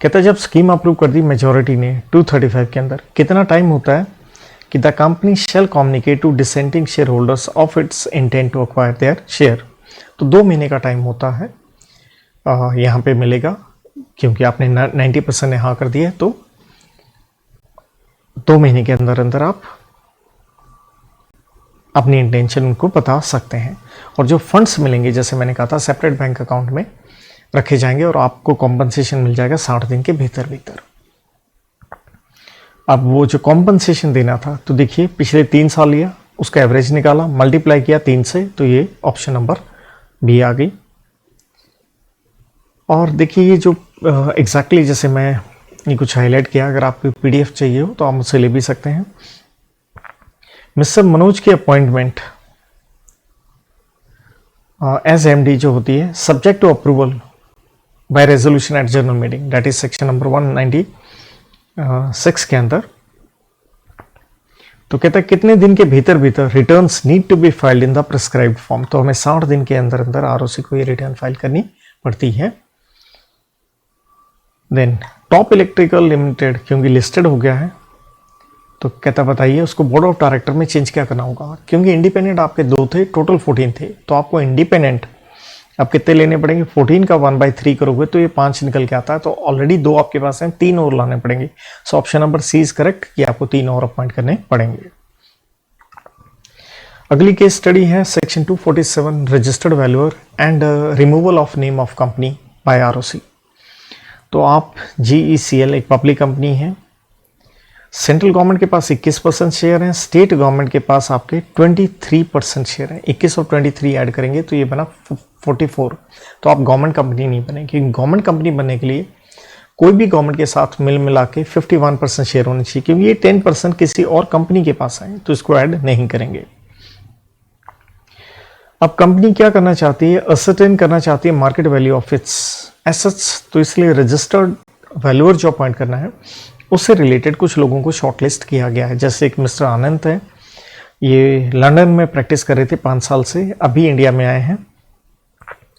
कहता है जब स्कीम अप्रूव कर दी मेजोरिटी ने 235 के अंदर, कितना टाइम होता है कि the company shall communicate to dissenting share holders of its intent to acquire their share. तो 2 महीने का टाइम होता है यहाँ पे मिलेगा क्योंकि आपने 90% ने हाँ कर दिया, तो 2 महीने के अंदर अंदर आप अपनी इंटेंशन उनको बता सकते हैं। और जो फंड्स मिलेंगे, जैसे मैंने कहा था, सेपरेट बैंक अकाउंट में रखे जाएंगे और आपको कॉम्पनसेशन मिल जाएगा 60 दिन के भीतर भीतर। अब वो जो कॉम्पनसेशन देना था, तो देखिए पिछले 3 साल लिया, उसका एवरेज निकाला, मल्टीप्लाई किया 3 से, तो ये ऑप्शन नंबर बी आ गई। और देखिए ये जो एग्जैक्टली जैसे मैं ये कुछ हाईलाइट किया, अगर आपको पीडीएफ चाहिए हो तो आप मुझसे ले भी सकते हैं। मिस्टर मनोज की अपॉइंटमेंट एज एमडी जो होती है, subject to approval by resolution at general meeting, that is section number 196 के अंदर। तो कहता है कितने दिन के भीतर भीतर returns need to be filed in the prescribed form. तो हमें 60 दिन के अंदर अंदर आरओसी को ये रिटर्न फाइल करनी पड़ती है। देन टॉप इलेक्ट्रिकल लिमिटेड क्योंकि लिस्टेड हो गया है, तो कहता बताइए उसको बोर्ड ऑफ डायरेक्टर में चेंज क्या करना होगा। क्योंकि इंडिपेंडेंट आपके 2 थे, टोटल 14 थे, तो आपको इंडिपेंडेंट अब कितने लेने पड़ेंगे, 14 का 1/3 करोगे तो ये 5 निकल के आता है। तो ऑलरेडी 2 आपके पास हैं, 3 और लाने पड़ेंगे। So option number C is correct कि आपको 3 और अपॉइंट करने पड़ेंगे। अगली केस स्टडी है section 247 registered valuer and removal of name of company by ROC. तो आप GECL एक पब्लिक कंपनी है, सेंट्रल गवर्नमेंट के पास 21% शेयर है, स्टेट गवर्नमेंट के पास आपके 23% शेयर है। 21 और 23 ऐड करेंगे तो ये बना 44। तो आप गवर्नमेंट कंपनी नहीं बने, क्योंकि गवर्नमेंट कंपनी बनने के लिए कोई भी गवर्नमेंट के साथ मिल मिला के 51% शेयर होने चाहिए, क्योंकि ये 10% किसी और कंपनी के पास है, तो इसको ऐड नहीं करेंगे। अब कंपनी क्या करना चाहती है, असर्टेन करना चाहती है market value of its assets, तो इसलिए रजिस्टर्ड वैल्यूअर जो अपॉइंट करना है उससे रिलेटेड कुछ लोगों को शॉर्टलिस्ट किया गया है। जैसे एक मिस्टर आनंद है, ये लंदन में प्रैक्टिस कर रहे थे 5 साल से, अभी इंडिया में आए हैं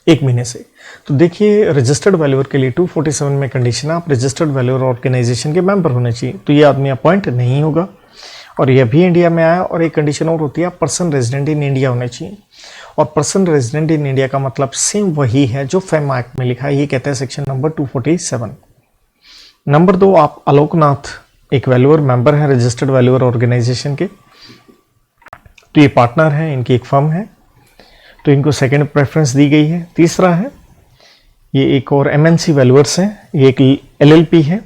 1 महीने से। तो देखिए रजिस्टर्ड वैल्यूअर के लिए 247 में कंडीशन है आप रजिस्टर्ड वैल्यूअर ऑर्गेनाइजेशन के मेंबर होने चाहिए, तो ये आदमी अपॉइंट नहीं होगा। और ये भी इंडिया में आया। और एक कंडीशन और होती है, पर्सन रेजिडेंट इन इंडिया होने चाहिए। और पर्सन रेजिडेंट इन इंडिया का मतलब सेम वही है जो फेमा एक्ट में लिखा है, ये कहता है सेक्शन नंबर 247। नंबर 2, आप आलोकनाथ एक वैल्यूअर मेंबर है रजिस्टर्ड वैल्यूअर ऑर्गेनाइजेशन के, तो ये पार्टनर है, इनकी एक फर्म है, तो इनको सेकंड प्रेफरेंस दी गई है। तीसरा है, ये एक और MNC वैल्यूअर्स है, ये एक LLP है।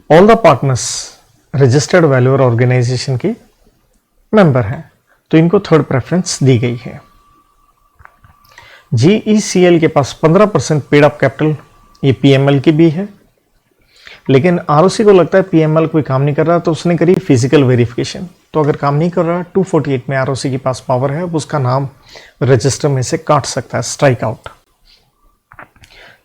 All the partners registered valuer organisation के मेंबर हैं, तो इनको थर्ड प्रेफरेंस दी गई है। GECL के पास 15% पेड अप कैपिटल, ये PML की भी है, लेकिन ROC को लगता है PML कोई काम नहीं कर रहा, तो उसने करी फिजिकल वेरिफिकेशन। तो अगर काम नहीं कर रहा, 248 में ROC के पास पावर है, उसका नाम रजिस्टर में से काट सकता है, स्ट्राइक आउट।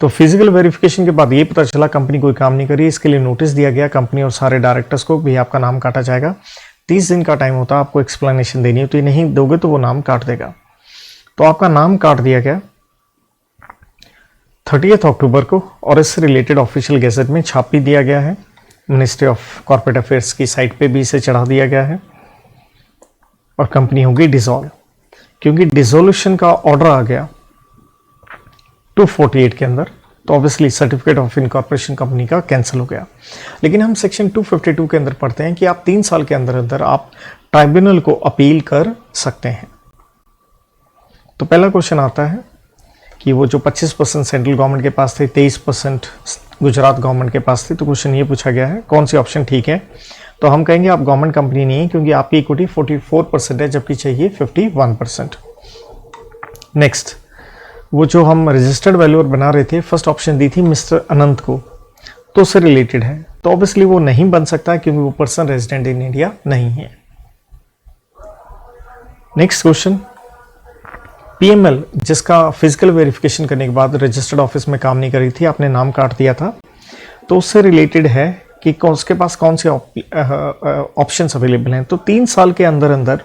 तो फिजिकल वेरिफिकेशन के बाद ये पता चला कंपनी कोई काम नहीं करी, इसके लिए नोटिस दिया गया कंपनी और सारे डायरेक्टर्स को, भी आपका नाम काटा जाएगा। 30 दिन का टाइम होता है आपको एक्सप्लेनेशन देनी है, तो ये नहीं दोगे तो वो नाम काट देगा। तो आपका नाम काट दिया गया 30 अक्टूबर को, और इससे रिलेटेड ऑफिशियल गैजेट में छाप भी दिया गया है। मिनिस्ट्री ऑफ कॉर्पोरेट अफेयर्स की साइट पे भी इसे चढ़ा दिया गया है, और कंपनी होगी डिसॉल्व। क्योंकि डिसोल्यूशन का ऑर्डर आ गया 248 के अंदर, तो obviously certificate of incorporation company का कैंसिल हो गया। लेकिन हम सेक्शन 252 के अंदर पढ़ते हैं कि आप 3 साल के अंदर अंदर आप ट्राइब्यूनल को अपील कर सकते हैं। तो पहला क्वेश्चन आता है कि वो जो 25% सेंट्रल गवर्नमेंट के पास थे, 23% गुजरात गवर्नमेंट के पास थी, तो क्वेश्चन ये पूछा गया है कौन सी ऑप्शन ठीक है। तो हम कहेंगे आप गवर्नमेंट कंपनी नहीं है, क्योंकि आपकी इक्विटी 44% है, जबकि चाहिए 51%। नेक्स्ट, वो जो हम रजिस्टर्ड वैल्यूअर बना रहे थे, फर्स्ट ऑप्शन दी थी मिस्टर अनंत को, तो उससे रिलेटेड है, तो ऑब्वियसली वो नहीं बन सकता क्योंकि वो पर्सन रेजिडेंट इन इंडिया नहीं है। नेक्स्ट क्वेश्चन, PML जिसका फिजिकल वेरिफिकेशन करने के बाद रजिस्टर्ड ऑफिस में काम नहीं करी थी, आपने नाम काट दिया था, तो उससे रिलेटेड है कि उसके पास कौन से ऑप्शंस अवेलेबल हैं। तो 3 साल के अंदर अंदर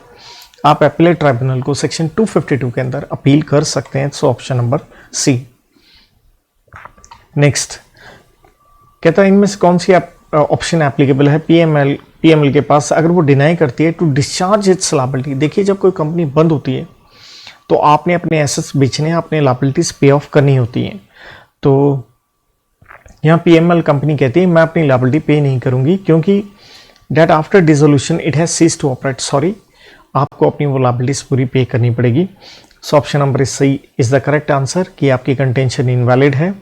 आप एपेलेट ट्राइब्यूनल को सेक्शन 252 के अंदर अपील कर सकते हैं, so option number C. Next कहता है इनमें से कौन सी ऑप्शन एप्लीकेबल है PML के पास, अगर वो डिनाई करती है टू डिस्चार्ज इट्स लायबिलिटी। देखिए जब कोई कंपनी बंद होती है तो आपने अपने एसेट्स बेचने, अपने लायबिलिटीज पे ऑफ करनी होती हैं। तो यहाँ पीएमएल कंपनी कहती है मैं अपनी लायबिलिटी पे नहीं करूंगी क्योंकि debt after dissolution it has cease to operate. Sorry, आपको अपनी वो लायबिलिटीज पूरी पे करनी पड़ेगी। सो ऑप्शन नंबर सही इज द करेक्ट आंसर कि आपकी कंटेंशन इनवैलिड है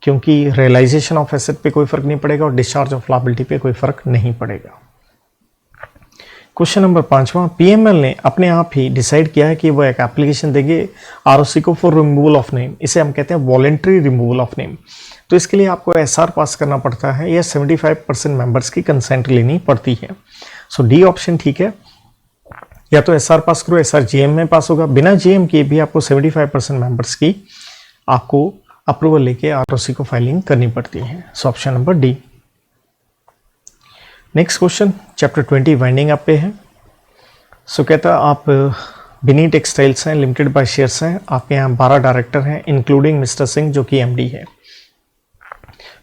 क्योंकि रियलाइजेशन ऑफ एसेट पे कोई फर्क नहीं पड़ेगा और डिस्चार्ज ऑफ लायबिलिटी पे कोई फर्क नहीं पड़ेगा। क्वेश्चन नंबर 5वां, पीएमएल ने अपने आप ही डिसाइड किया है कि वो एक एप्लीकेशन देंगे आरओसी को फॉर रिमूवल ऑफ नेम। इसे हम कहते हैं वॉलेंट्री रिमूवल ऑफ नेम। तो इसके लिए आपको एसआर पास करना पड़ता है या 75% मेंबर्स की कंसेंट लेनी पड़ती है। सो डी ऑप्शन ठीक है, या तो एसआर पास करो, एसआर जीएम में पास होगा, बिना जीएम के भी आपको 75% मेंबर्स की आपको अप्रूवल लेके आरओसी को फाइलिंग करनी पड़ती है। So option number D. Next question chapter 20 winding up पे है। सो कहता आप बिनी टेक्सटाइल्स हैं, लिमिटेड बाय शेयर्स हैं, आपके यहाँ 12 डायरेक्टर हैं इंक्लूडिंग मिस्टर सिंह जो कि एमडी है।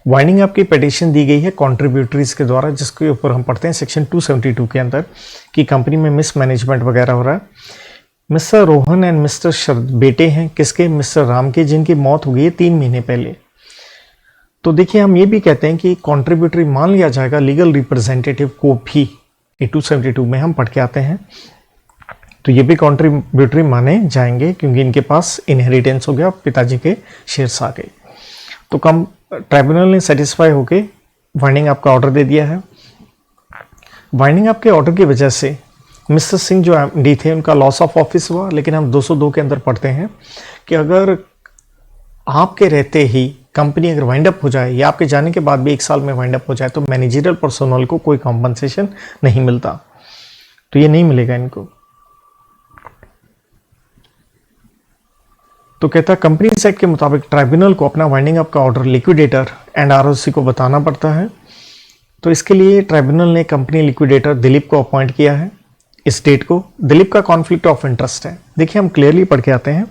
वाइंडिंग अप की पिटीशन दी गई है कॉन्ट्रीब्यूटरीज के द्वारा, जिसके ऊपर हम पढ़ते हैं सेक्शन 272 के अंदर कि कंपनी में मिसमैनेजमेंट वगैरह हो रहा है। मिस्टर रोहन एंड मिस्टर शरद बेटे हैं किसके? मिस्टर राम के, जिनकी मौत हो गई है 3 महीने पहले। तो देखिए हम ये भी कहते हैं कि कॉन्ट्रीब्यूटरी मान लिया जाएगा लीगल रिप्रेजेंटेटिव को भी, 272 में हम पढ़ के आते हैं। तो ये भी कॉन्ट्रीब्यूटरी माने जाएंगे क्योंकि इनके पास इनहेरिटेंस हो गया, पिताजी के शेयर्स आ गए। तो कम ट्राइब्यूनल ने सेटिस्फाई होके वाइंडिंग अप का ऑर्डर दे दिया है। वाइंडिंग अप के ऑर्डर की वजह से मिस्टर सिंह जो एमडी थे उनका लॉस ऑफ ऑफिस हुआ, लेकिन हम 202 के अंदर पढ़ते हैं कि अगर आपके रहते ही कंपनी अगर वाइंड अप हो जाए या आपके जाने के बाद भी 1 साल में वाइंड अप हो जाए तो मैनेजरियल पर्सोनल को कोई कॉम्पनसेशन नहीं मिलता। तो ये नहीं मिलेगा इनको। तो कहता कंपनी एक्ट के मुताबिक ट्राइब्यूनल को अपना वाइंडिंग अप का ऑर्डर लिक्विडेटर एंड आरओसी को बताना पड़ता है। तो इसके लिए ट्राइब्यूनल ने कंपनी लिक्विडेटर दिलीप को अपॉइंट किया है। इस डेट को दिलीप का कॉन्फ्लिक्ट ऑफ इंटरेस्ट है। देखिए हम क्लियरली पढ़ के आते हैं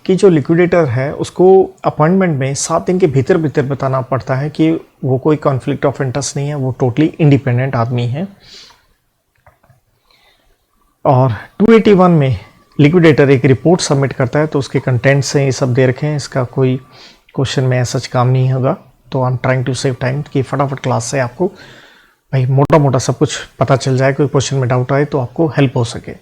कि जो लिक्विडेटर है उसको अपॉइंटमेंट में 7 दिन के भीतर भीतर बताना पड़ता है कि वो कोई कॉन्फ्लिक्ट ऑफ इंटरेस्ट नहीं है, वो टोटली इंडिपेंडेंट आदमी है। और 281 में लिक्विडेटर एक रिपोर्ट सबमिट करता है, तो उसके कंटेंट से ये सब दे रखे हैं। इसका कोई क्वेश्चन में सच काम नहीं होगा, तो I am trying to save time कि फटाफट क्लास से आपको भाई मोटा मोटा सब कुछ पता चल जाए, कोई क्वेश्चन में डाउट आए तो आपको हेल्प हो सके।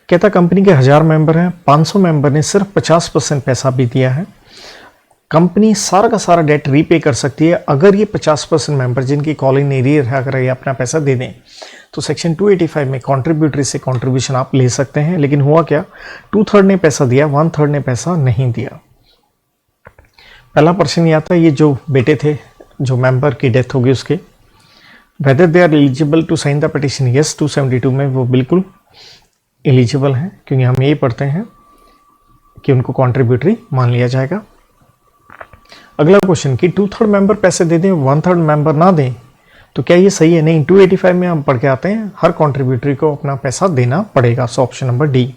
कहता कंपनी के 1000 मेंबर हैं, 500 मेंबर ने सिर्फ 50% पैसा भी दिया है। कंपनी सारा का सारा डेट रीपे कर सकती है अगर ये 50% मेंबर जिनकी कॉल इन एरियर है अगर ये अपना पैसा दे दें। तो सेक्शन 285 में कॉन्ट्रीब्यूटरी से कॉन्ट्रीब्यूशन आप ले सकते हैं। लेकिन हुआ क्या, 2/3 ने पैसा दिया, 1/3 ने पैसा नहीं दिया। पहला प्रश्न यह था, ये जो बेटे थे जो मेंबर की डेथ होगी उसके, whether they are eligible to sign the petition. Yes, 272 में वो बिल्कुल एलिजिबल हैं क्योंकि हम यही पढ़ते हैं कि उनको कॉन्ट्रीब्यूटरी मान लिया जाएगा। अगला क्वेश्चन कि 2/3 मेंबर पैसे दे दें, 1/3 मेंबर ना दें, तो क्या ये सही है? नहीं, 285 में हम पढ़ के आते हैं हर कॉन्ट्रीब्यूटरी को अपना पैसा देना पड़ेगा। सो option number D.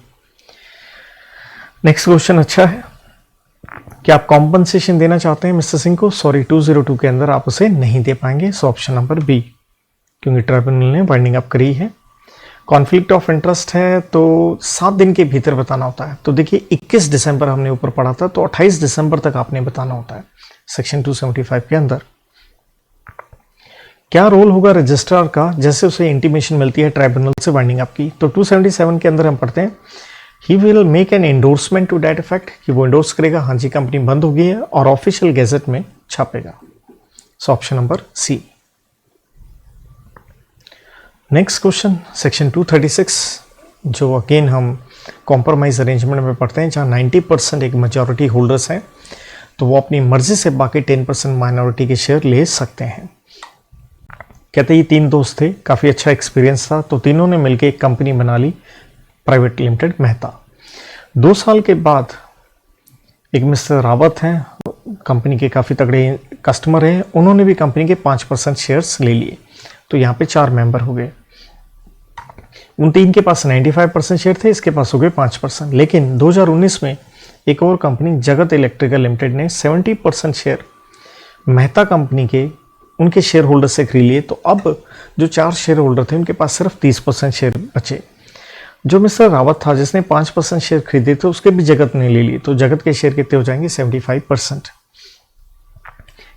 Next question अच्छा है, क्या आप कॉम्पनसेशन देना चाहते हैं मिस्टर सिंह को? सॉरी, 202 के अंदर आप उसे नहीं दे पाएंगे। सो ऑप्शन नंबर बी, क्योंकि ट्राइब्यूनल ने वाइंडिंग अप करी है। कॉन्फ्लिक्ट ऑफ इंटरेस्ट है तो 7 दिन के भीतर बताना होता है। तो देखिए 21 दिसंबर हमने ऊपर पढ़ा था, तो 28 दिसंबर तक आपने बताना होता है सेक्शन 275 के अंदर। क्या रोल होगा रजिस्ट्रार का जैसे उसे इंटीमेशन मिलती है ट्राइब्यूनल से वाइंडिंग अप की? तो 277 के अंदर हम पढ़ते हैं he will make an endorsement to that effect, कि वो एंडोर्स करेगा हाँ जी कंपनी बंद हो गई है, और ऑफिशियल गैजेट में छापेगा। So option number C. Next question section 236, जो अगेन हम कॉम्प्रोमाइज अरेंजमेंट में पढ़ते हैं, जहाँ 90% एक मेजॉरिटी होल्डर्स हैं तो वो अपनी मर्जी से बाकी 10% माइनॉरिटी के शेयर ले सकते हैं। कहते ये 3 दोस्त थे, काफ़ी अच्छा एक्सपीरियंस था, तो तीनों ने मिलकर एक कंपनी बना ली प्राइवेट लिमिटेड मेहता। 2 साल के बाद एक मिस्टर रावत हैं, कंपनी के काफ़ी तगड़े कस्टमर हैं, उन्होंने भी कंपनी के 5% शेयर्स ले लिए, तो यहाँ पे 4 मेंबर हो गए। उन 3 के पास 95% शेयर थे, इसके पास हो गए 5%। लेकिन 2019 में एक और कंपनी जगत इलेक्ट्रिकल लिमिटेड ने 70% शेयर मेहता कंपनी के उनके शेयर होल्डर से खरीद लिए, तो अब जो 4 शेयर होल्डर थे उनके पास सिर्फ 30% शेयर बचे। जो मिस्टर रावत था जिसने 5% शेयर खरीदे थे उसके भी जगत ने ले लिए, तो जगत के शेयर कितने हो जाएंगे? 75%।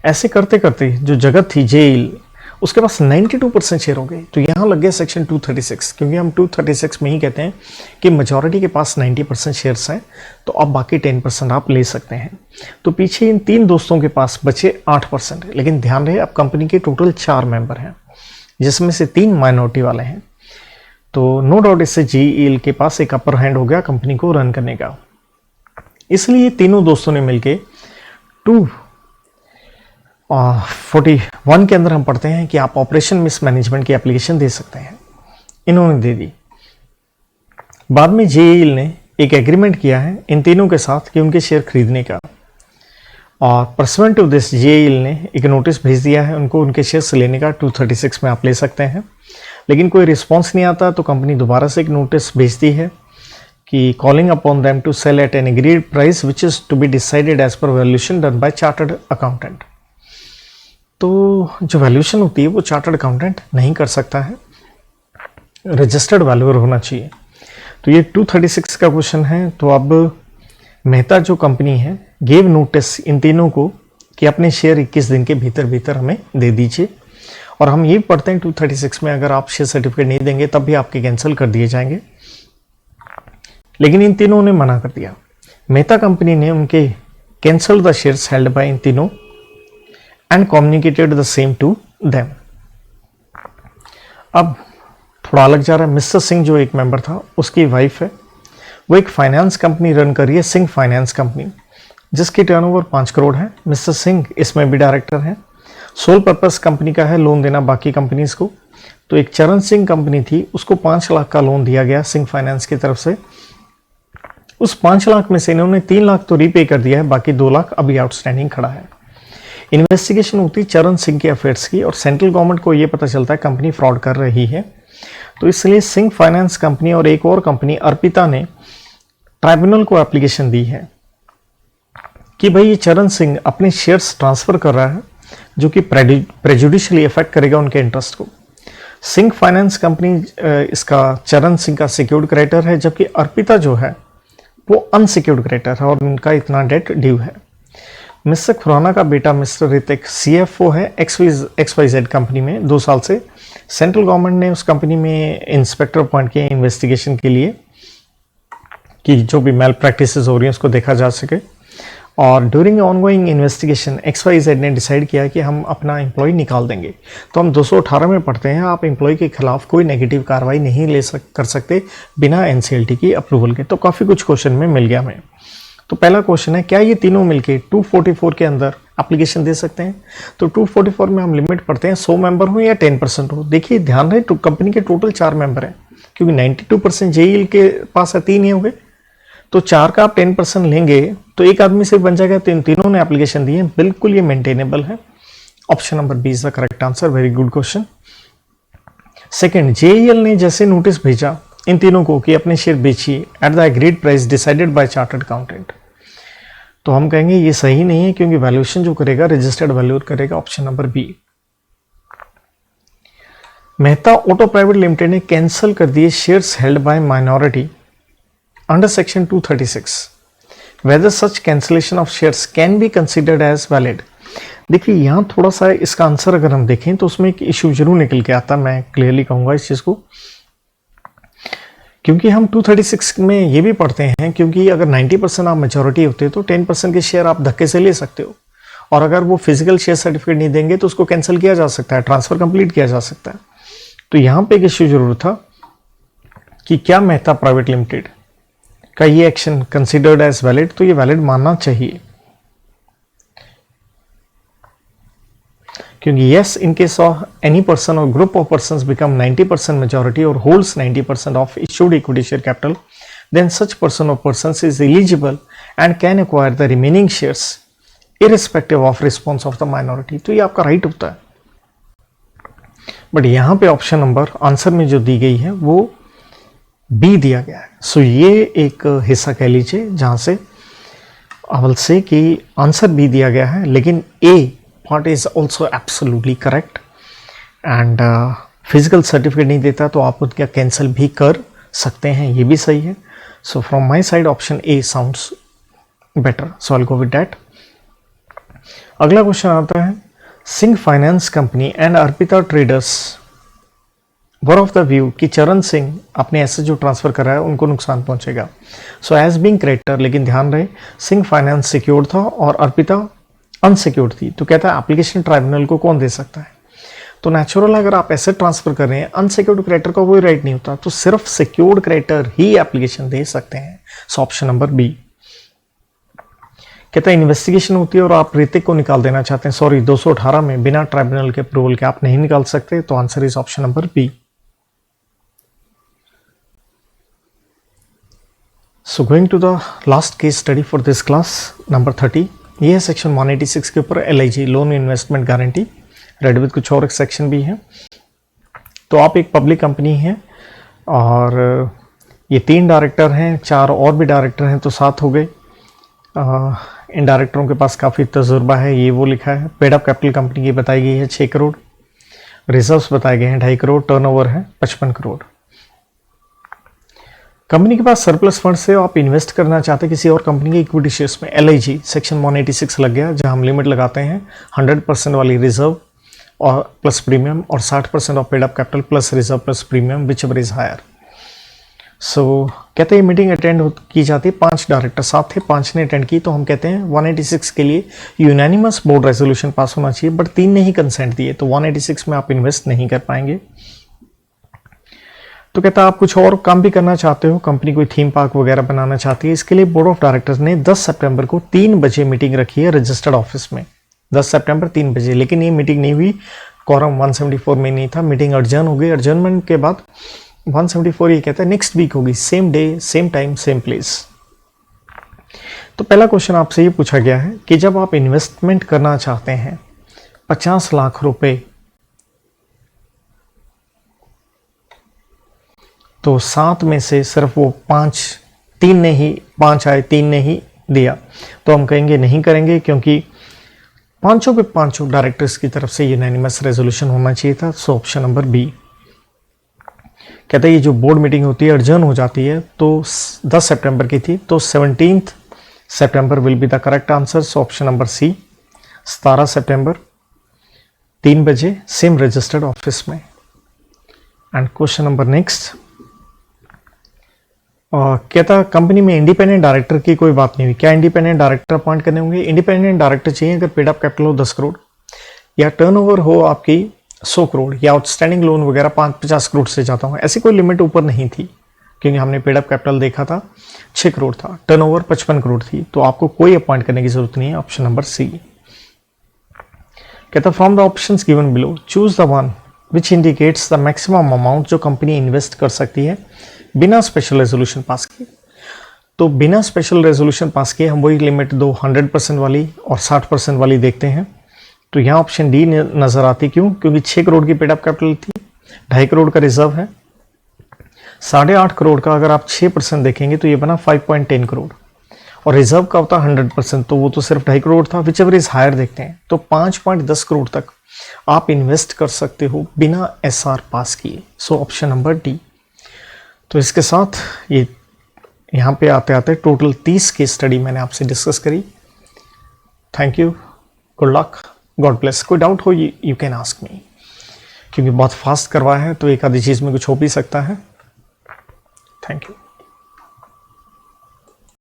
ऐसे करते करते जो जगत थी जेल, उसके पास 92% शेयर हो गए। तो यहाँ लग गया सेक्शन 236, क्योंकि हम 236 में ही कहते हैं कि मेजॉरिटी के पास 90% शेयर्स हैं, तो अब बाकी 10% आप ले सकते हैं। तो पीछे इन 3 दोस्तों के पास बचे 8%, लेकिन ध्यान रहे अब कंपनी के टोटल 4 मेंबर हैं, जिसमें से 3 माइनॉरिटी वाले हैं। तो नो डाउट इससे जेईएल के पास एक अपर हैंड हो गया कंपनी को रन करने का। इसलिए तीनों दोस्तों ने मिलके 241 के अंदर हम पढ़ते हैं कि आप ऑपरेशन मिसमैनेजमेंट की एप्लीकेशन दे सकते हैं। इन्होंने दे दी। बाद में जेईएल ने एक एग्रीमेंट किया है इन तीनों के साथ कि उनके शेयर खरीदने का, और परसुएंट टू दिस जेईएल ने एक नोटिस भेज दिया है उनको उनके शेयर्स लेने का। 236 में आप ले सकते हैं, लेकिन कोई रिस्पॉन्स नहीं आता, तो कंपनी दोबारा से एक नोटिस भेजती है कि calling upon them to sell at an agreed price which is to be decided as per valuation done by chartered accountant. तो जो वैल्यूएशन होती है वो चार्टर्ड अकाउंटेंट नहीं कर सकता है, रजिस्टर्ड वैल्यूअर होना चाहिए। तो ये 236 का क्वेश्चन है। तो अब मेहता जो कंपनी है गेव नोटिस इन तीनों को कि अपने शेयर 21 दिन के भीतर भीतर हमें दे दीजिए। और हम ये पढ़ते हैं 236 में अगर आप शेयर सर्टिफिकेट नहीं देंगे तब भी आपके कैंसिल कर दिए जाएंगे, लेकिन इन तीनों ने मना कर दिया। मेहता कंपनी ने उनके cancel the shares held by इन तीनों and communicated the same to them. अब थोड़ा अलग जा रहा है। मिस्टर सिंह जो एक मेंबर था, उसकी वाइफ है, वो एक फाइनेंस कंपनी रन कर रही है, सिंह फाइनेंस कंपनी, जिसकी टर्नओवर 5 करोड़ है। मिस्टर सिंह इसमें भी डायरेक्टर हैं। सोल पर्पस कंपनी का है लोन देना बाकी कंपनीज को। तो एक चरण सिंह कंपनी थी, उसको 5 लाख का लोन दिया गया सिंह फाइनेंस की तरफ से। उस 5 लाख में से इन्होंने 3 लाख तो रीपे कर दिया है, बाकी 2 लाख अभी आउटस्टैंडिंग खड़ा है। इन्वेस्टिगेशन होती चरण सिंह के अफेयर्स की, और सेंट्रल गवर्नमेंट को यह पता चलता है कंपनी फ्रॉड कर रही है। तो इसलिए सिंह फाइनेंस कंपनी और एक और कंपनी अर्पिता ने ट्राइब्यूनल को एप्लीकेशन दी है कि भाई ये चरण सिंह अपने शेयर्स ट्रांसफर कर रहा है जो कि प्रेजुडिशियली इफेक्ट करेगा उनके इंटरेस्ट को। सिंह फाइनेंस कंपनी इसका चरण सिंह का सिक्योर्ड क्रेडिटर है, जबकि अर्पिता जो है वो अनसिक्योर्ड क्रेडिटर है और उनका इतना डेट ड्यू है। मिस्टर खुराना का बेटा मिस्टर ऋतिक सीएफओ है XYZ कंपनी में 2 साल से। सेंट्रल गवर्नमेंट ने उस कंपनी में इंस्पेक्टर अपॉइंट किया इन्वेस्टिगेशन के लिए कि जो भी मैल प्रैक्टिसेस हो रही हैं उसको देखा जा सके। और ड्यूरिंग ऑनगोइंग इन्वेस्टिगेशन XYZ ने डिसाइड किया कि हम अपना एम्प्लॉय निकाल देंगे। तो हम 218 में पढ़ते हैं आप एम्प्लॉय के खिलाफ कोई नेगेटिव कार्रवाई नहीं कर सकते बिना NCLT की अप्रूवल के। तो काफ़ी कुछ क्वेश्चन में मिल गया हमें। तो पहला क्वेश्चन है, क्या ये तीनों मिलके 244 के अंदर एप्लीकेशन दे सकते हैं? तो 244 में हम लिमिट पढ़ते हैं 100 मेंबर हो या 10% हो। देखिए ध्यान रहे कंपनी के टोटल 4 मेंबर हैं, क्योंकि 92% जेईएल के पास है, 3 ही हो गए। तो 4 का आप 10% लेंगे तो एक आदमी से बन जाएगा। तो तीनों ने एप्लीकेशन दी है, बिल्कुल ये मेंटेनेबल है। Option number B is the correct answer. Very good question. Second, GEL ने जैसे नोटिस भेजा इन तीनों को कि अपने शेयर बेचिए at the agreed price decided by chartered accountant, तो हम कहेंगे ये सही नहीं है, क्योंकि वैल्यूएशन जो करेगा रजिस्टर्ड वैल्यूअर करेगा। Option number B. Mehta auto private limited ने कैंसिल कर दिए shares held by minority under section 236। Whether such cancellation of shares can be considered as valid. देखिए यहाँ थोड़ा सा इसका आंसर अगर हम देखें तो उसमें एक इश्यू जरूर निकल के आता, मैं क्लियरली कहूंगा इस चीज को, क्योंकि हम 236 में ये भी पढ़ते हैं, क्योंकि अगर 90% आप मेजॉरिटी होते तो 10% के शेयर आप धक्के से ले सकते हो, और अगर वो फिजिकल शेयर सर्टिफिकेट नहीं देंगे तो उसको कैंसिल किया जा सकता है, ट्रांसफर कंप्लीट किया जा सकता है। तो यहाँ पे एक इश्यू जरूर था कि क्या मेहता प्राइवेट लिमिटेड का ये एक्शन कंसिडर्ड एज वैलिड, तो ये वैलिड मानना चाहिए, क्योंकि yes, in case of any person or group of persons become 90% majority or holds 90% of issued equity share capital, then such person or persons is eligible and can acquire the remaining shares irrespective of response of the minority। तो ये आपका right होता है। But यहाँ पे option number answer में जो दी गई है वो बी दिया गया है। सो ये एक हिस्सा कह लीजिए जहाँ से अवल से कि आंसर बी दिया गया है, लेकिन ए part is also absolutely correct and physical certificate नहीं देता तो आप उनका कैंसिल भी कर सकते हैं, ये भी सही है। So from my side option A sounds better, so I will go with that. अगला क्वेश्चन आता है, Singh finance company and Arpita traders were of the view कि चरण सिंह अपने एसेट जो ट्रांसफर कर रहा है उनको नुकसान पहुंचेगा। सो एज बीइंग क्रेडिटर, लेकिन ध्यान रहे सिंह फाइनेंस सिक्योर्ड था और अर्पिता अनसिक्योर्ड थी, तो कहता है एप्लीकेशन ट्राइब्यूनल को कौन दे सकता है। तो नेचुरल अगर आप एसेट ट्रांसफर कर रहे हैं, अनसिक्योर्ड क्रेडिटर का कोई राइट नहीं होता, तो सिर्फ सिक्योर्ड क्रेडिटर ही एप्लीकेशन दे सकते हैं। So option number B. कहता है इन्वेस्टिगेशन होती है और आप ऋतिक को निकाल देना चाहते हैं, सॉरी 218 में बिना ट्राइब्यूनल के अप्रूवल के आप नहीं निकाल सकते, तो answer is option number B. So going to the last case study for this class, number 30। ये है सेक्शन 186 के ऊपर LIG loan investment guarantee. Read with कुछ और एक सेक्शन भी है। तो आप एक पब्लिक कंपनी है और ये 3 डायरेक्टर हैं, 4 और भी डायरेक्टर हैं, तो 7 हो गए। इन डायरेक्टरों के पास काफ़ी तजुर्बा है, ये वो लिखा है। पेड अप कैपिटल कंपनी की बताई गई है 6 करोड़, रिजर्व्स बताए गए हैं 2.5 करोड़, टर्नओवर है 55 करोड़। कंपनी के पास सरप्लस फंड से आप इन्वेस्ट करना चाहते हैं किसी और कंपनी के इक्विटी शेयर्स में। LIG सेक्शन 186 लग गया, जहां हम लिमिट लगाते हैं 100% वाली रिजर्व और प्लस प्रीमियम और 60% of paid up capital plus reserve plus premium whichever is higher. So कहते हैं मीटिंग अटेंड की जाती है, 5 डायरेक्टर साथ थे, 5 ने अटेंड की, तो हम कहते हैं 186 के लिए यूनानिमस बोर्ड रेजोल्यूशन पास होना चाहिए, बट 3 ने ही कंसेंट दिए, तो 186 में आप इन्वेस्ट नहीं कर पाएंगे। तो कहता है आप कुछ और काम भी करना चाहते हो, कंपनी कोई थीम पार्क वगैरह बनाना चाहती है, इसके लिए बोर्ड ऑफ डायरेक्टर्स ने 10 सितंबर को 3 बजे मीटिंग रखी है रजिस्टर्ड ऑफिस में। 10 सितंबर 3 बजे, लेकिन ये मीटिंग नहीं हुई, कॉरम 174 में नहीं था, मीटिंग अर्जन हो गई। अर्जनमेंट के बाद 174 ये कहता है नेक्स्ट वीक होगी, same day same time same place. तो पहला क्वेश्चन आपसे ये पूछा गया है कि जब आप इन्वेस्टमेंट करना चाहते हैं 50 लाख रुपए, तो 7 में से सिर्फ वो 3 ने ही 5 आए, 3 ने ही दिया, तो हम कहेंगे नहीं करेंगे, क्योंकि पांचों के पांचों डायरेक्टर्स की तरफ से यूनानिमस रेजोल्यूशन होना चाहिए था। So option number B. कहते हैं ये जो बोर्ड मीटिंग होती है अर्जन हो जाती है, तो 10 सितंबर की थी, तो 17 सितंबर will be the correct answer. So option number C. 17 सितंबर 3 बजे सेम रजिस्टर्ड ऑफिस में। एंड क्वेश्चन नंबर नेक्स्ट, कहता कंपनी में इंडिपेंडेंट डायरेक्टर की कोई बात नहीं हुई, क्या इंडिपेंडेंट डायरेक्टर अपॉइंट करने होंगे? इंडिपेंडेंट डायरेक्टर चाहिए अगर पेड अप कैपिटल हो 10 करोड़ या टर्नओवर हो आपकी 100 करोड़ या आउटस्टैंडिंग लोन वगैरह 50 करोड़ से जाता हूँ, ऐसी कोई लिमिट ऊपर नहीं थी, क्योंकि हमने पेड अप कैपिटल देखा था 6 करोड़ था, टर्नओवर 55 करोड़ थी, तो आपको कोई अपॉइंट करने की जरूरत नहीं है। Option number C. कहता from the options given below choose the one which indicates the maximum amount जो कंपनी इन्वेस्ट कर सकती है बिना स्पेशल रेजोल्यूशन पास किए। तो बिना स्पेशल रेजोल्यूशन पास किए हम वही लिमिट 100% वाली और 60% वाली देखते हैं। तो यहाँ ऑप्शन डी नजर आती, क्यों? क्योंकि 6 करोड़ की पेड अप कैपिटल थी, 2.5 करोड़ का रिजर्व है, 8.5 करोड़ का अगर आप 6% देखेंगे तो ये बना 5.10 करोड़, और रिजर्व का होता 100%, तो वो तो सिर्फ 2.5 करोड़ था, विच एवर इज हायर देखते हैं, तो 5.10 करोड़ तक आप इन्वेस्ट कर सकते हो बिना SR पास किए। सो ऑप्शन नंबर डी। तो इसके साथ ये यहाँ पे आते आते टोटल 30 की स्टडी मैंने आपसे डिस्कस करी। Thank you, good luck, God bless. कोई डाउट हो यू कैन आस्क मी, क्योंकि बहुत फास्ट करवाया है तो एक आधी चीज़ में कुछ हो भी सकता है। Thank you.